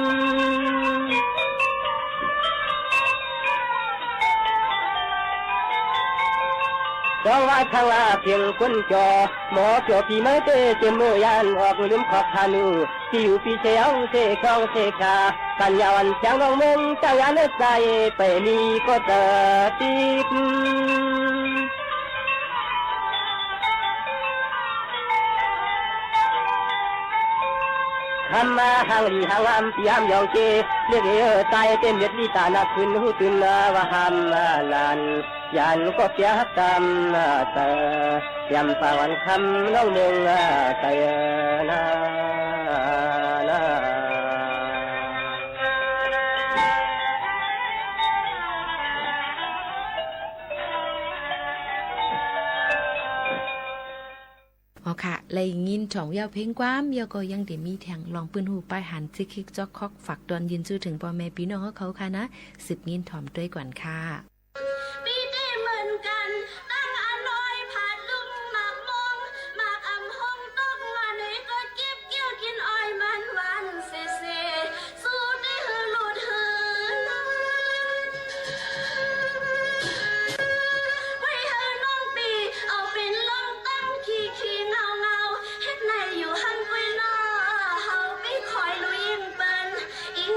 จองว่าทางลาเพียงคนจอหมอเกี่ยวปีไม่เตเจมือยานออกลืมขอบทานูที่อยู่ปีเชียวเสกองเสกาสัญญาวันจังน้องเมืองเจ้ายานใจไปมีก็เจอติดทำมาห่างดีห่างามพยายามยองเจเรียกใจเต็มเม็ดลีตาหนักขึ้นหูตื่นว่าหามลานยันก็เสียกรรมเตอยำปาวันคำน้องเมืองเตยนาอ๋อค่ะเลยยินช่องยาวเพลงความยาวก็ยังเดี๋ยวมีแทงลองปืนหูป้ายหันซิกคิกจอกคอกฝักดอนยินซื่อถึงพ่อแม่พี่น้องเขาค่ะนะสืบยินถ่อมด้วยก่อนค่ะปีนี้เหมือนกันตั้งอร่อยผัดลุงหมากมงหมากอำห้องตกมาในก็เก็บเกี่ยวกินอ้อยมันหวานเซ่เซ่สู้ได้หือหลุดหือไว้หือน้องปีเอาเป็นลองตั้งขี้ขี้เงาเงาเฮ็ดในอยู่หันกุยนอเฮาไม่คอยลุยยิงเปิ้นอิง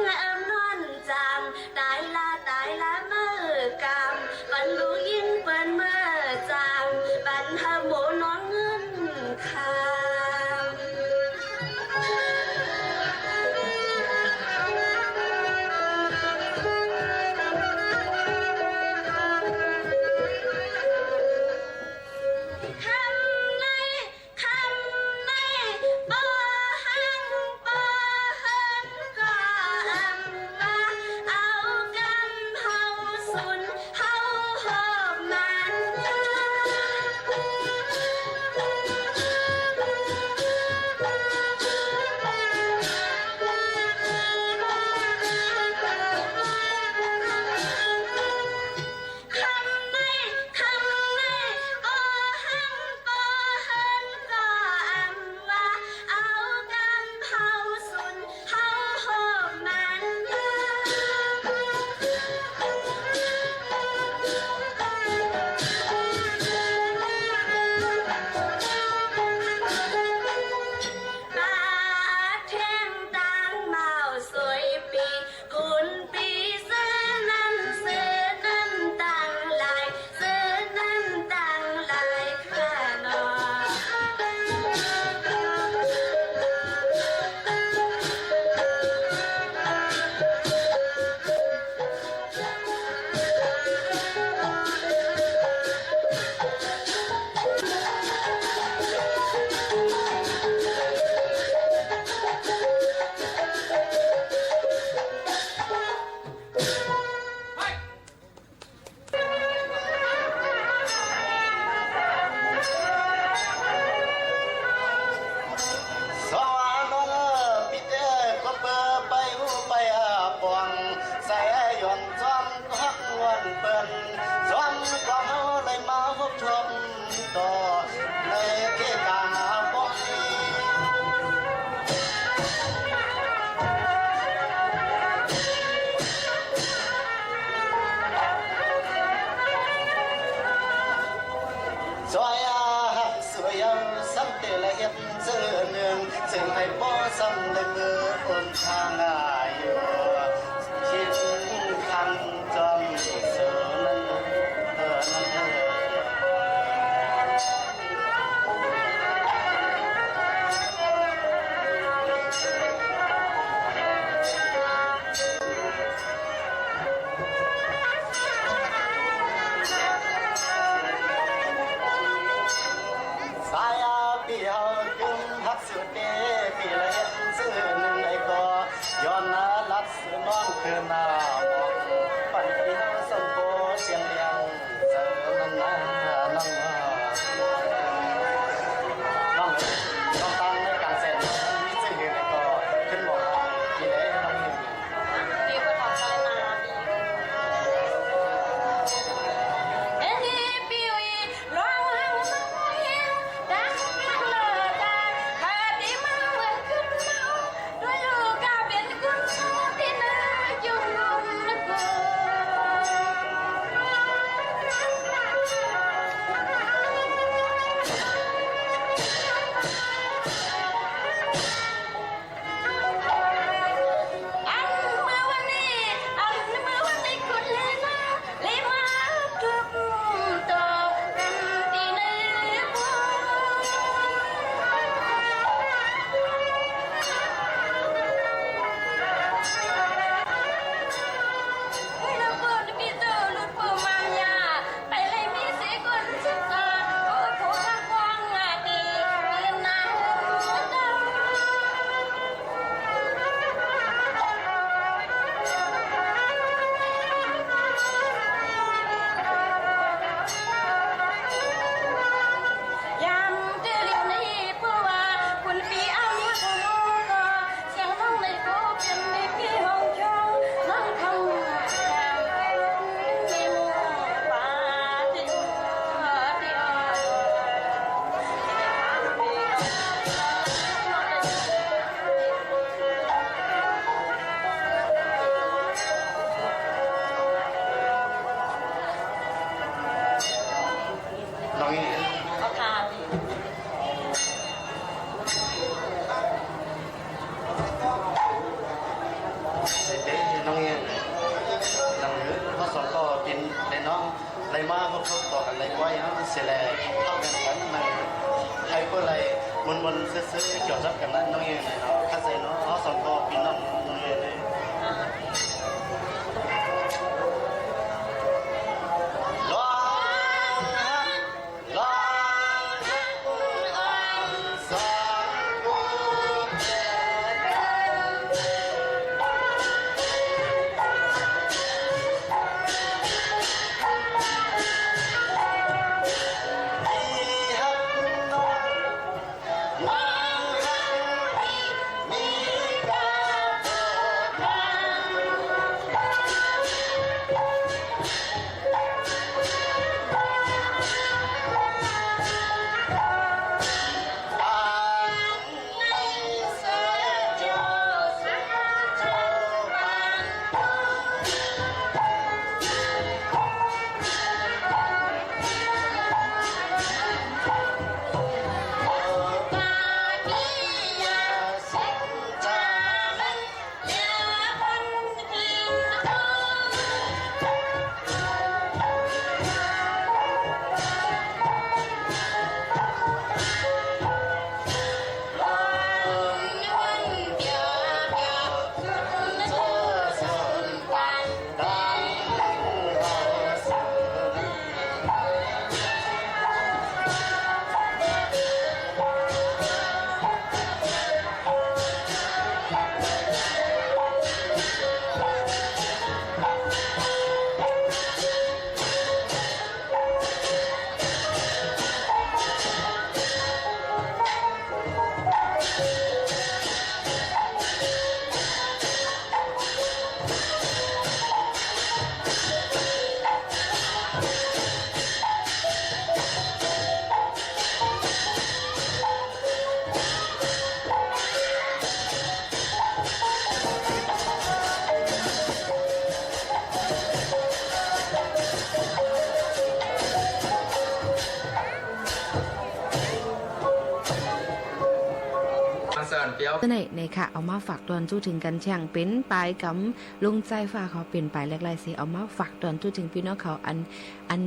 ในค่ะเอามาฝากตอนจู้ถึงกันเชียงเป็นปลายกำลุงใจฟ้าเขาเป็นปลายแรกๆสิเอามาฝากตอนจู้ถึงพี่น้องเขาอัน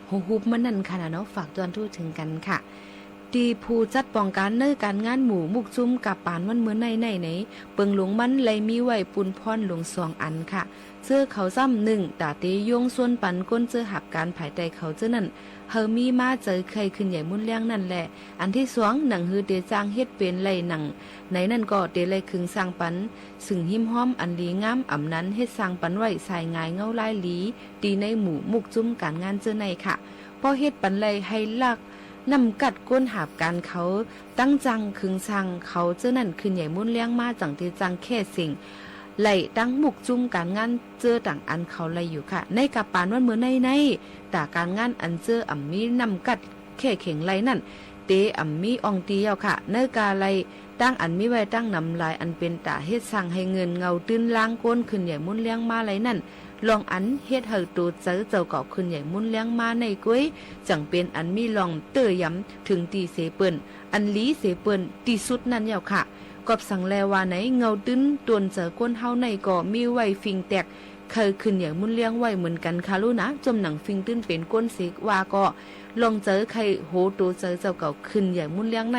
หูฮุบมันนั่นค่ะเนาะฝากตอนจู้ถึงกันค่ะ ตีผู้จัดป้องกันเนื้อการงานหมู่มุกจุ้มกับปานวันเมื่อในเปิงหลวงมันเลยมีไว้ปุนพรหลวง2 อันค่ะเสื้อเขาซ้ำ1ตาเตยงส่วนปันก้นเจอหับการภายใต้เขาเจอนั่นเฮามีมาเจอใครขึ้นใหญ่มุ่นเลี้ยงนั่นแหละอันที่2หนังฮือเดจางเฮ็ดเป็นไหลหนังในนั่นก็เดไหลคึงสร้างปันซึ่งหิมห้อมอันดีงามอ่ำนั้นเฮ็ดสร้างปันไว้สายงายเงาลายหลีตีในหมู่มุกจุ้มการงานเจอในค่ะพอเฮ็ดปันไหลให้ลักนำกัดก้นหาบการเขาตั้งจังคึงสังเขาเจอนั่นขึ้นใหญ่มุ่นเลี้ยงมาจังเตจังแค่สิ่งไหลตั้งมุกจุ้มการงานเจอต่างอันเขาไหลอยู่ค่ะในกับปานวันเมื่อในแต่การงานอันเจออ่ำมีนำกัดแค่เข่งไหลนั่นเตอ่ำมีอองตีเอาค่ะในกาไหลตั้งอันมีไว้ตั้งนำลายอันเป็นตาเฮ็ดสั่งให้เงินเงาตื้นล้างก้นขึ้นใหญ่มุ่นเลี้ยงมาไหลนั่นลองอันเฮ็ดเฮาตูเจอเจ้าเก่าขึ้นใหญ่มุ่นเลี้ยงมาในก้วยจังเป็นอันมีลองเตยย้ำถึงตีเสเปิ้นอันลีเสเปิ้นตีสุดนั่นยาวค่ะกอบสั่งแลว่าไหนเงาตื้นตวนเจอก้นเฮาในก็มีไว้ฟิงแตกเคยขึ้นใหญ่มุ่นเลี้ยงไว้เหมือนกันค่ะลูกนะจมหนังฟิงตื้นเป็นก้นเสกว่าก็ลองเจอใครโหตูเจอเจ้าเก่าขึ้นใหญ่มุ่นเลี้ยงใน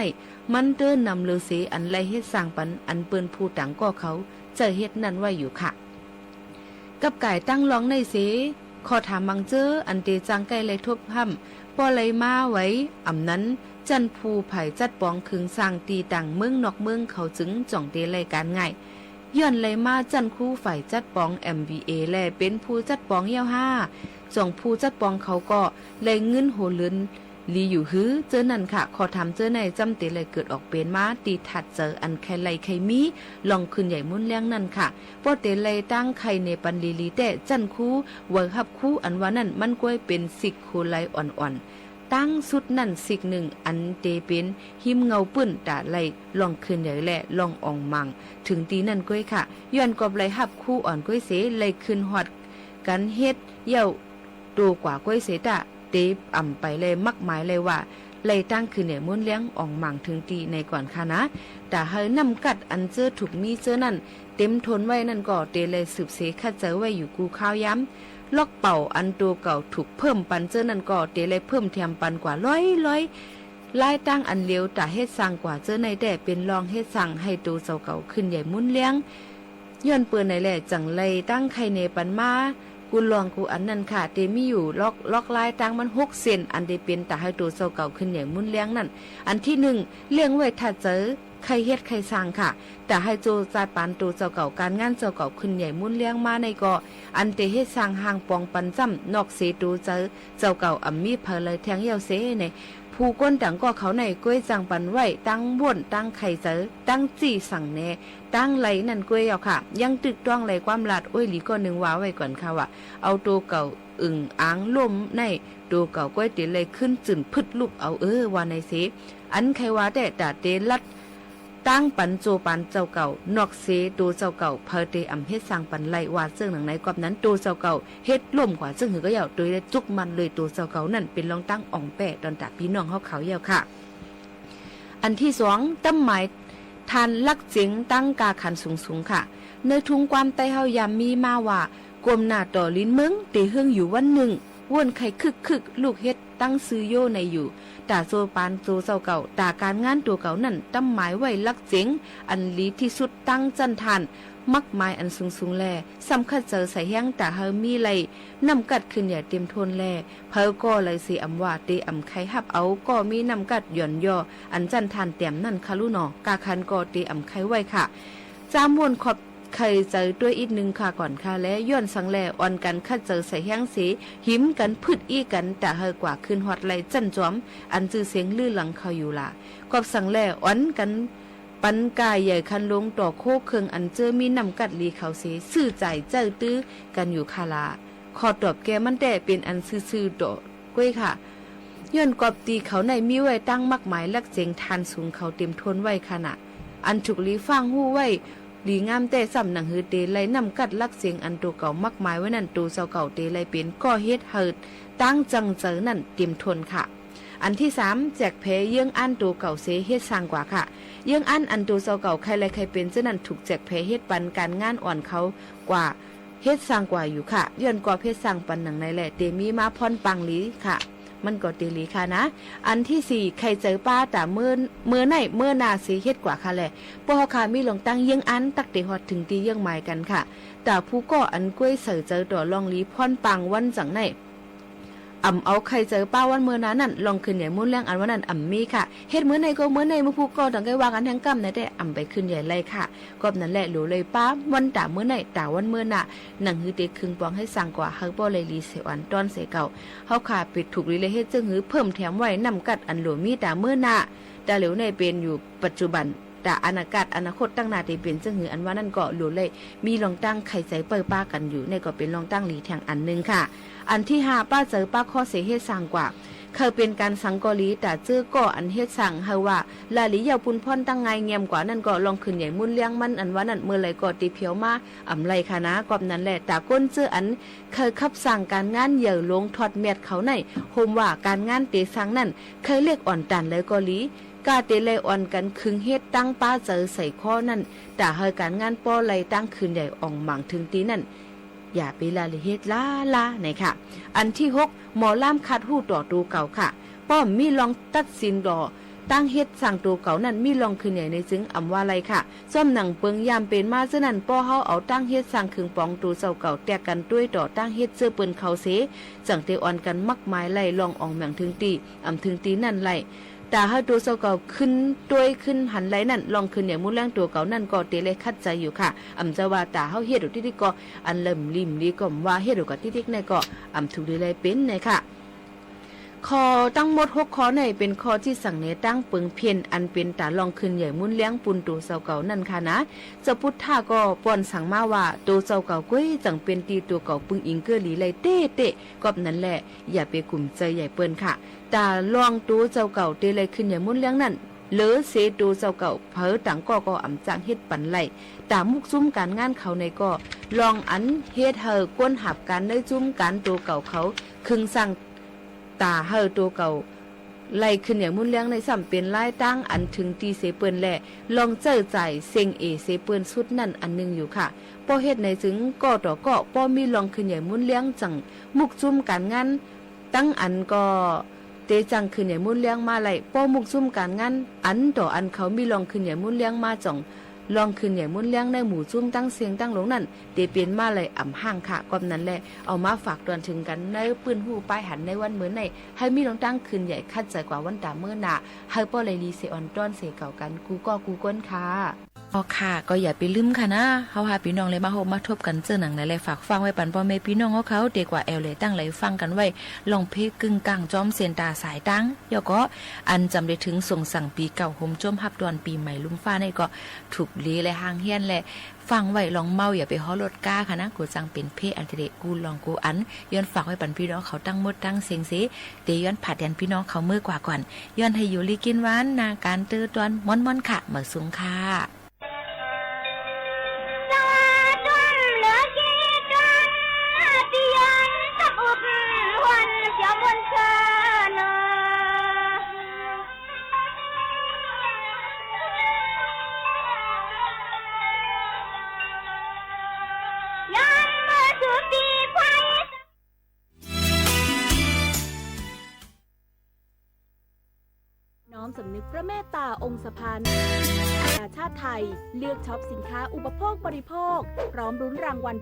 มันเดินนำเลือเสอันไรเฮ็ดสร้างปันอันเปิ้นผู้ต่างก็เขาเจอเฮ็ดนั่นไว้อยู่ค่ะกับไก่ตั้งร้องในเสขอถามบังเจออันเตจังไก่เลยทบห้ำป้อเลยมาไว้อ่ำนั้นจันภูไผ่จัดปองคึงสร้างตีต่างเมืองนอกเมืองเขาจึงจ่องเตรายการง่ายย้อนเลยมาจันคู่ฝ่ายจัดปอง MBA แลเป็นผู้จัดปองเยี่ยว5จ่องผู้จัดปองเขาก็เลยเงินโหเลือนลีอยู่ฮื้อเจอนั่นค่ะขอทำเจอในจำเตเลยเกิดออกเป็นมาตีถัดเจออันใครไลใครมีลองขึ้นใหญ่มุ่นเลี้ยงนั่นค่ะพอเตเลยตั้งใครในปันลีแต่จันคู่เวิร์ฮับคู่อันว่านั่นมันก้วยเป็นสิกโคไลอ่อนๆตั้งสุดนั่นสิกหนึ่งอันเตเป็นหิมเงาปื้นตาไลลองขึ้นใหญ่แหละลองอ่องมังถึงตีนั่นก้วยค่ะย้อนกอบไลฮับคู่อ่อนก้วยเสไลขึ้นหอดกันเฮ็ดเย่าตัวกว่าก้วยเสตะเตบอ่ำไปเลยมักหมายเลยว่าเลยตั้งคือเนี่ยมุ่นเลี้ยงอ่องหมั่งถึงตีในก่อนค่ะนะแต่เฮานำกัดอันเจอถูกมีเจอนั่นเต็มทนไว้นั่นก็เตเลยสืบเสคัดเจอไว้อยู่กูข้าวย้ำล็อกเป่าอันตัวเก่าถูกเพิ่มปันเจอนั่นก็เตเลยเพิ่มเทียมปันกว่าร้อยลายตั้งอันเลี้ยวแต่เฮ็ดสั่งกว่าเจอในแต่เป็นรองเฮ็ดสั่งให้ตัวเจ้าเก่าขึ้นใหญ่มุ่นเลี้ยงย้อนเปื้อนในแหละจังเลยตั้งไข่เนปันมากูลองกูอันนั้นค่ะเตมีอยู่ล็อกลายตังมัน6 เซนอันเดเป็นแต่ให้ตัวเจ้าเก่าขึ้นอย่างมุ่นเลี้ยงนั่นอันที่1เลี้ยงไว้ถ้าเจอใครเฮ็ดใครสร้างค่ะแต่ให้โจจ่ายปันตัวเจ้าเก่าการงานเจ้าเก่าขึ้นใหญ่มุ่นเลี้ยงมาในก็อันเตเฮ็ดสร้างห่างปองปันจ้ำนอกเสตูเจอเจ้าเก่าอ่ำมีเพลเลยแทงเยาเสในผู้ก้นต่างก็เขาในก้วยจังปันไว้ตั้งบ่นตั้งไข่เจอตั้งจี้สั่งแน่ตั้งไหลนั่นก้วยเอาค่ะยังตึกต้องไหลความลาดโอ้ยหลีก็นึงว่าไว้ก่อนค่ะว่าเอาตัวเก่าอึ่งอ้างล่มในตัวเก่าก้วยเตเลยขึ้นจึนพึดลูกเอาว่าในเสอันใครว่าแต่เตลัดตั้งปันโจปันเจ้าเก่านอกเสตัวเจ้าเก่าเพอเตอำเฮ็ดสร้างปันไหลว่าซึ่งหนังไหนกอบนั้นตัวเจ้าเก่าเฮ็ดล่มกว่าซึ่งหือก็ยาวโดยได้จุกมันเลยตัวเจ้าเก่านั่นเป็นรองตั้งอ่องแปะตอนตาพี่น้องเฮาเขายาวค่ะอันที่2ตั้มหมายทานลักเจ๋งตั้งกาขันสูงค่ะในทุงความใต้เฮายามมีมาว่ากลมหน้าต่อลิ้นมึงเตเฮืองอยู่วันหนึ่งว่นไข่คึกลูกเฮ็ดตั้งซื้อโยในอยู่ตาโซปานโซเจ้าเก่าตาการงานตัวเก่านั่นตั้มหมายไว้ลักเจ๋งอันลีที่สุดตั้งจันทานมักหมายอันสูงแลสำคัญเจอใส่แห้งตาเฮามีไหลนำกัดขึ้นอย่าเต็มทนแลเพอก็เลยสิอำว่าเตอำไข่ฮับเอาก็มีนำกัดหย่อนย่ออันจันทานเต็มนั่นค่ะลูกหนอกาคันก็เตอำไข่ไว้ค่ะจามวนขอบไข่เจอด้วยอีกนึงค่ะก่อนค่ะและย้อนสังแลอ่อนกันคัดเจอใส่แห้งสีหิมกันพืดอีกันแต่เฮอกว่าขึ้นฮอดไหลจันจอมอันจื้อเสียงลือหลังเขาอยู่ล่ะกอบสังแลอ่อนกันปันกายใหญ่คันลงต่อโคเครื่องอันเจอมีนำกัดลีเขาเสซื่อใจเจ้าตื้อกันอยู่คาลาขอตอบแกมันแต่เป็นอันซื่อๆต่อก้วยค่ะย้อนกอบตีเขาในมีไว้ตั้งมักหมายลักเจงทานสูงเขาเต็มทนไว้ขณะอันถูกลีฟังหู้ไว้ดีงามแต่สำหนังฮือเตไลนำกัดลักเสียงอันตัวเก่ามักหมายไว้นั่นตัวเจ้าเก่าเตไลเป็นก็เฮ็ดเฮิดตั้งจังเจอนั่นเต็มทนค่ะอันที่3แจกเพเยื่องอันตัวเก่าเสเฮ็ดสร้างกว่าค่ะเยื่องอันตัวเจ้าเก่าใครไรใครเป็นเจ้านั่นถูกแจกเพเฮ็ดปันการงานอ่อนเขากว่าเฮ็ดสร้างกว่าอยู่ค่ะย้อนกว่าเพชรสร้างปันหนังในแหละเตมีมาพรปังลีค่ะ มันก็ตีลีค่ะนะอันที่4ใครเจอป้าแต่เมื่อไหนเมื่อนาสีเฮ็ดกว่าค่ะแหละปอค่ะมีลงตั้งเยี่ยงอันตักเตฮอดถึงตีเยี่ยงหมายกันค่ะแต่ผู้ก่ออันกล้วยเสือเจอต่อลองลีพรปังวันจังไหนเอาใครเจอป้าวันเมื่อนั้นนั่นลองขึ้นใหญ่มุ่นแรงอันวันนั้นมีค่ะเฮ็ดเมื่อในก็เมื่อในมือผู้ก่อต่างไกวางกันทั้งกำในได้ไปขึ้นใหญ่เลยค่ะก็นั่นแหละรู้เลยป้าวันตาเมื่อในตาวันเมื่อน่ะหนังหือเตครึ่งปองให้สั่งกว่าเฮาบ่เลยลีเสวันตอนเสเก่าเฮาขาปิดถูกลีเลยเฮ็ดจึงหือเพิ่มแถมไว้นำกัดอันหลวมีตาเมื่อน่ะตาเหลวในเป็นอยู่ปัจจุบันแต่อนาคตตั้งนาตีเป็นซึ่งหืออันว่านั่นก็หลุดเลยมีลองตั้งไข่ใจเปิดป้ากันอยู่ในก็เป็นลองตั้งหลีแทงอันนึงค่ะอันที่5ป้าเจอป้าข้อเสียเฮ็ดสั่งกว่าเคยเป็นการสังกอลีแต่เจอก็อันเฮ็ดสั่งเฮาว่าลาลียาวปุนพ่นตั้งไงเงียมกว่านั่นก็ลองขึ้นใหญ่มุ่นเลี้ยงมันอันว่านั่นเมื่อไรก็ตีเพียวมาไรค่ะนะกอบนั้นแหละแต่ก้นเจออันเคยขับสั่งการงานเหยื่อลงทอดเม็ดเขาในโฮมว่าการงานเตสังนั่นเคยเรียกอ่อนตันเลยก็ลีกาเตเลยอ่อนกันคึงเฮ็ดตั้งป้าเจอใส่ข้อนั่นแต่เฮาการงานป้อไรตั้งคืนใหญ่อ่องหมังถึงตีนั่นอย่าไปลาลิเฮ็ดลาไหนค่ะอันที่6หมอล่ามคัดหู้ต่อตูเก่าค่ะป้อมมีลองตัดสินดอตั้งเฮ็ดสั่งตูเก่านั่นมีลองคืนใหญ่ในจึงว่าไรค่ะซ่อมหนังเปิงยามเป็นมาซะนั่นป้อเฮาเอาตั้งเฮ็ดสั่งคึงปองตูเจ้าเก่าแตกกันด้วยต่อตั้งเฮ็ดเสื้อเปิ้นเขาเสจังเตอ่อนกันมักมายไล่ลองอองแหม่งถึงตีถึงตีนั่นไล่แต่ถ้าตัวเจ้าเก่าขึ้นด้วยขึ้นหันไหลนั่นลองขึ้นอย่างมุ่นแรงตัวเก่านั่นก็เตเลยคัดใจอยู่ค่ะจะว่าตาเฮาเฮ็ดอยู่ที่ก็อันเริ่มริมดีก็ว่าเฮ็ดอยู่กับที่ในก็ถูกดีเลยเป็นในค่ะคอตั้งหมด6ข้อในเป็นข้อที่สั่งเนตั้งปึงเพียนอันเป็นตาลองขึ้นใหญ่มุ่นเลี้ยงปุนตัวเจ้าเก่านั่นค่ะนะเจ้าพุทธาก็ป้อนสั่งมาว่าตัวเจ้าเก่าก้อยจังเป็นตีตัวเก่าปึงอิงเกอหลีเลยเตะก็นั่นแหละอย่าไปกลุ่มใจใหญ่เปิ้นค่ะตาลองตัวเจ้าเก่าเตเลยขึ้นใหญ่มุ่นเลี้ยงนั่นเลอเสตัวเจ้าเก่าเผอต่างก็จังเฮ็ดปันไหลตามุกซุ่มการงานเขาในก็ลองอันเฮ็ดเฮอก้นหับการได้จุ่มการตัวเก่าเขาคึงสั่งตาเฮอตัวเก่าไล่ขึ้นอย่างมุ่นเลี้ยงในสัมเป็นไล่ตั้งอันถึงตีเสเปิ้นแหละลองเจอใจเซงเสเปิ้นสุดนั่นอันนึงอยู่ค่ะพอเฮ็ดในจึงก็ต่อก็ป้อมีลองขึ้นอย่างมุ่นเลี้ยงจังมุกจุ่มการงานตั้งอันก็เตจังขึ้นอย่างมุ่นเลี้ยงมาไล่ป้อมุกซุ่มการงานอันต่ออันเขามีลองขึ้นอย่างมุ่นเลี้ยงมาจ่องลองขึ้นอย่างมุ่นเลี้ยงในหมู่ซุ่มตั้งเสียงตั้งหลงนั่นเตเปลี่ยนมาเลยห่างค่ะกอบนั้นแหละเอามาฝากตอนถึงกันในปืนหูป้ายหันในวันเหมือนในให้มีลองตั้งขึ้นใหญ่คัดใจกว่าวันตาเมื่อหนาให้ป้อเลยรีเซออนต้อนเสเก่ากันกูก้นค่ะค่ะก็อย่าไปลืมค่ะนะเฮาหาพี่น้องเลยมาโฮมมาทบกันเจอหนังไหนฝากฟังไว้ปันพ่อแม่พี่น้องเขาเด็กกว่าแอลเลยตั้งเลยฟังกันไว้ลองเพกึ่งกลางจอมเซนตาสายตั้งยก็อันจำได้ถึงส่งสั่งปีเก่าโฮมจมฮับดอนปีใหม่ลุงฟ้าในก็ถูกลีและห่างเฮียนแหละฟังไว้ลองเมาอย่าไปฮ้อรถก้าค่ะนะกูจังเป็นเพอันเดกูลองกูอันย้อนฝากไว้ปันพี่น้องเขาตั้งหมดตั้งเสียงสิเตย้อนผัดยันพี่น้องเขามือกว่าก่อนย้อนให้อยู่ลีกินหวานนาการตื้อตอนม่อนๆค่ะเหมือสูงค่ะน้อมสำนึกพระเมตตาองค์สะพานอาชาติไทยเลือกช็อปสินค้าอุปโภคบริโภคพร้อมรุ้นรางวัล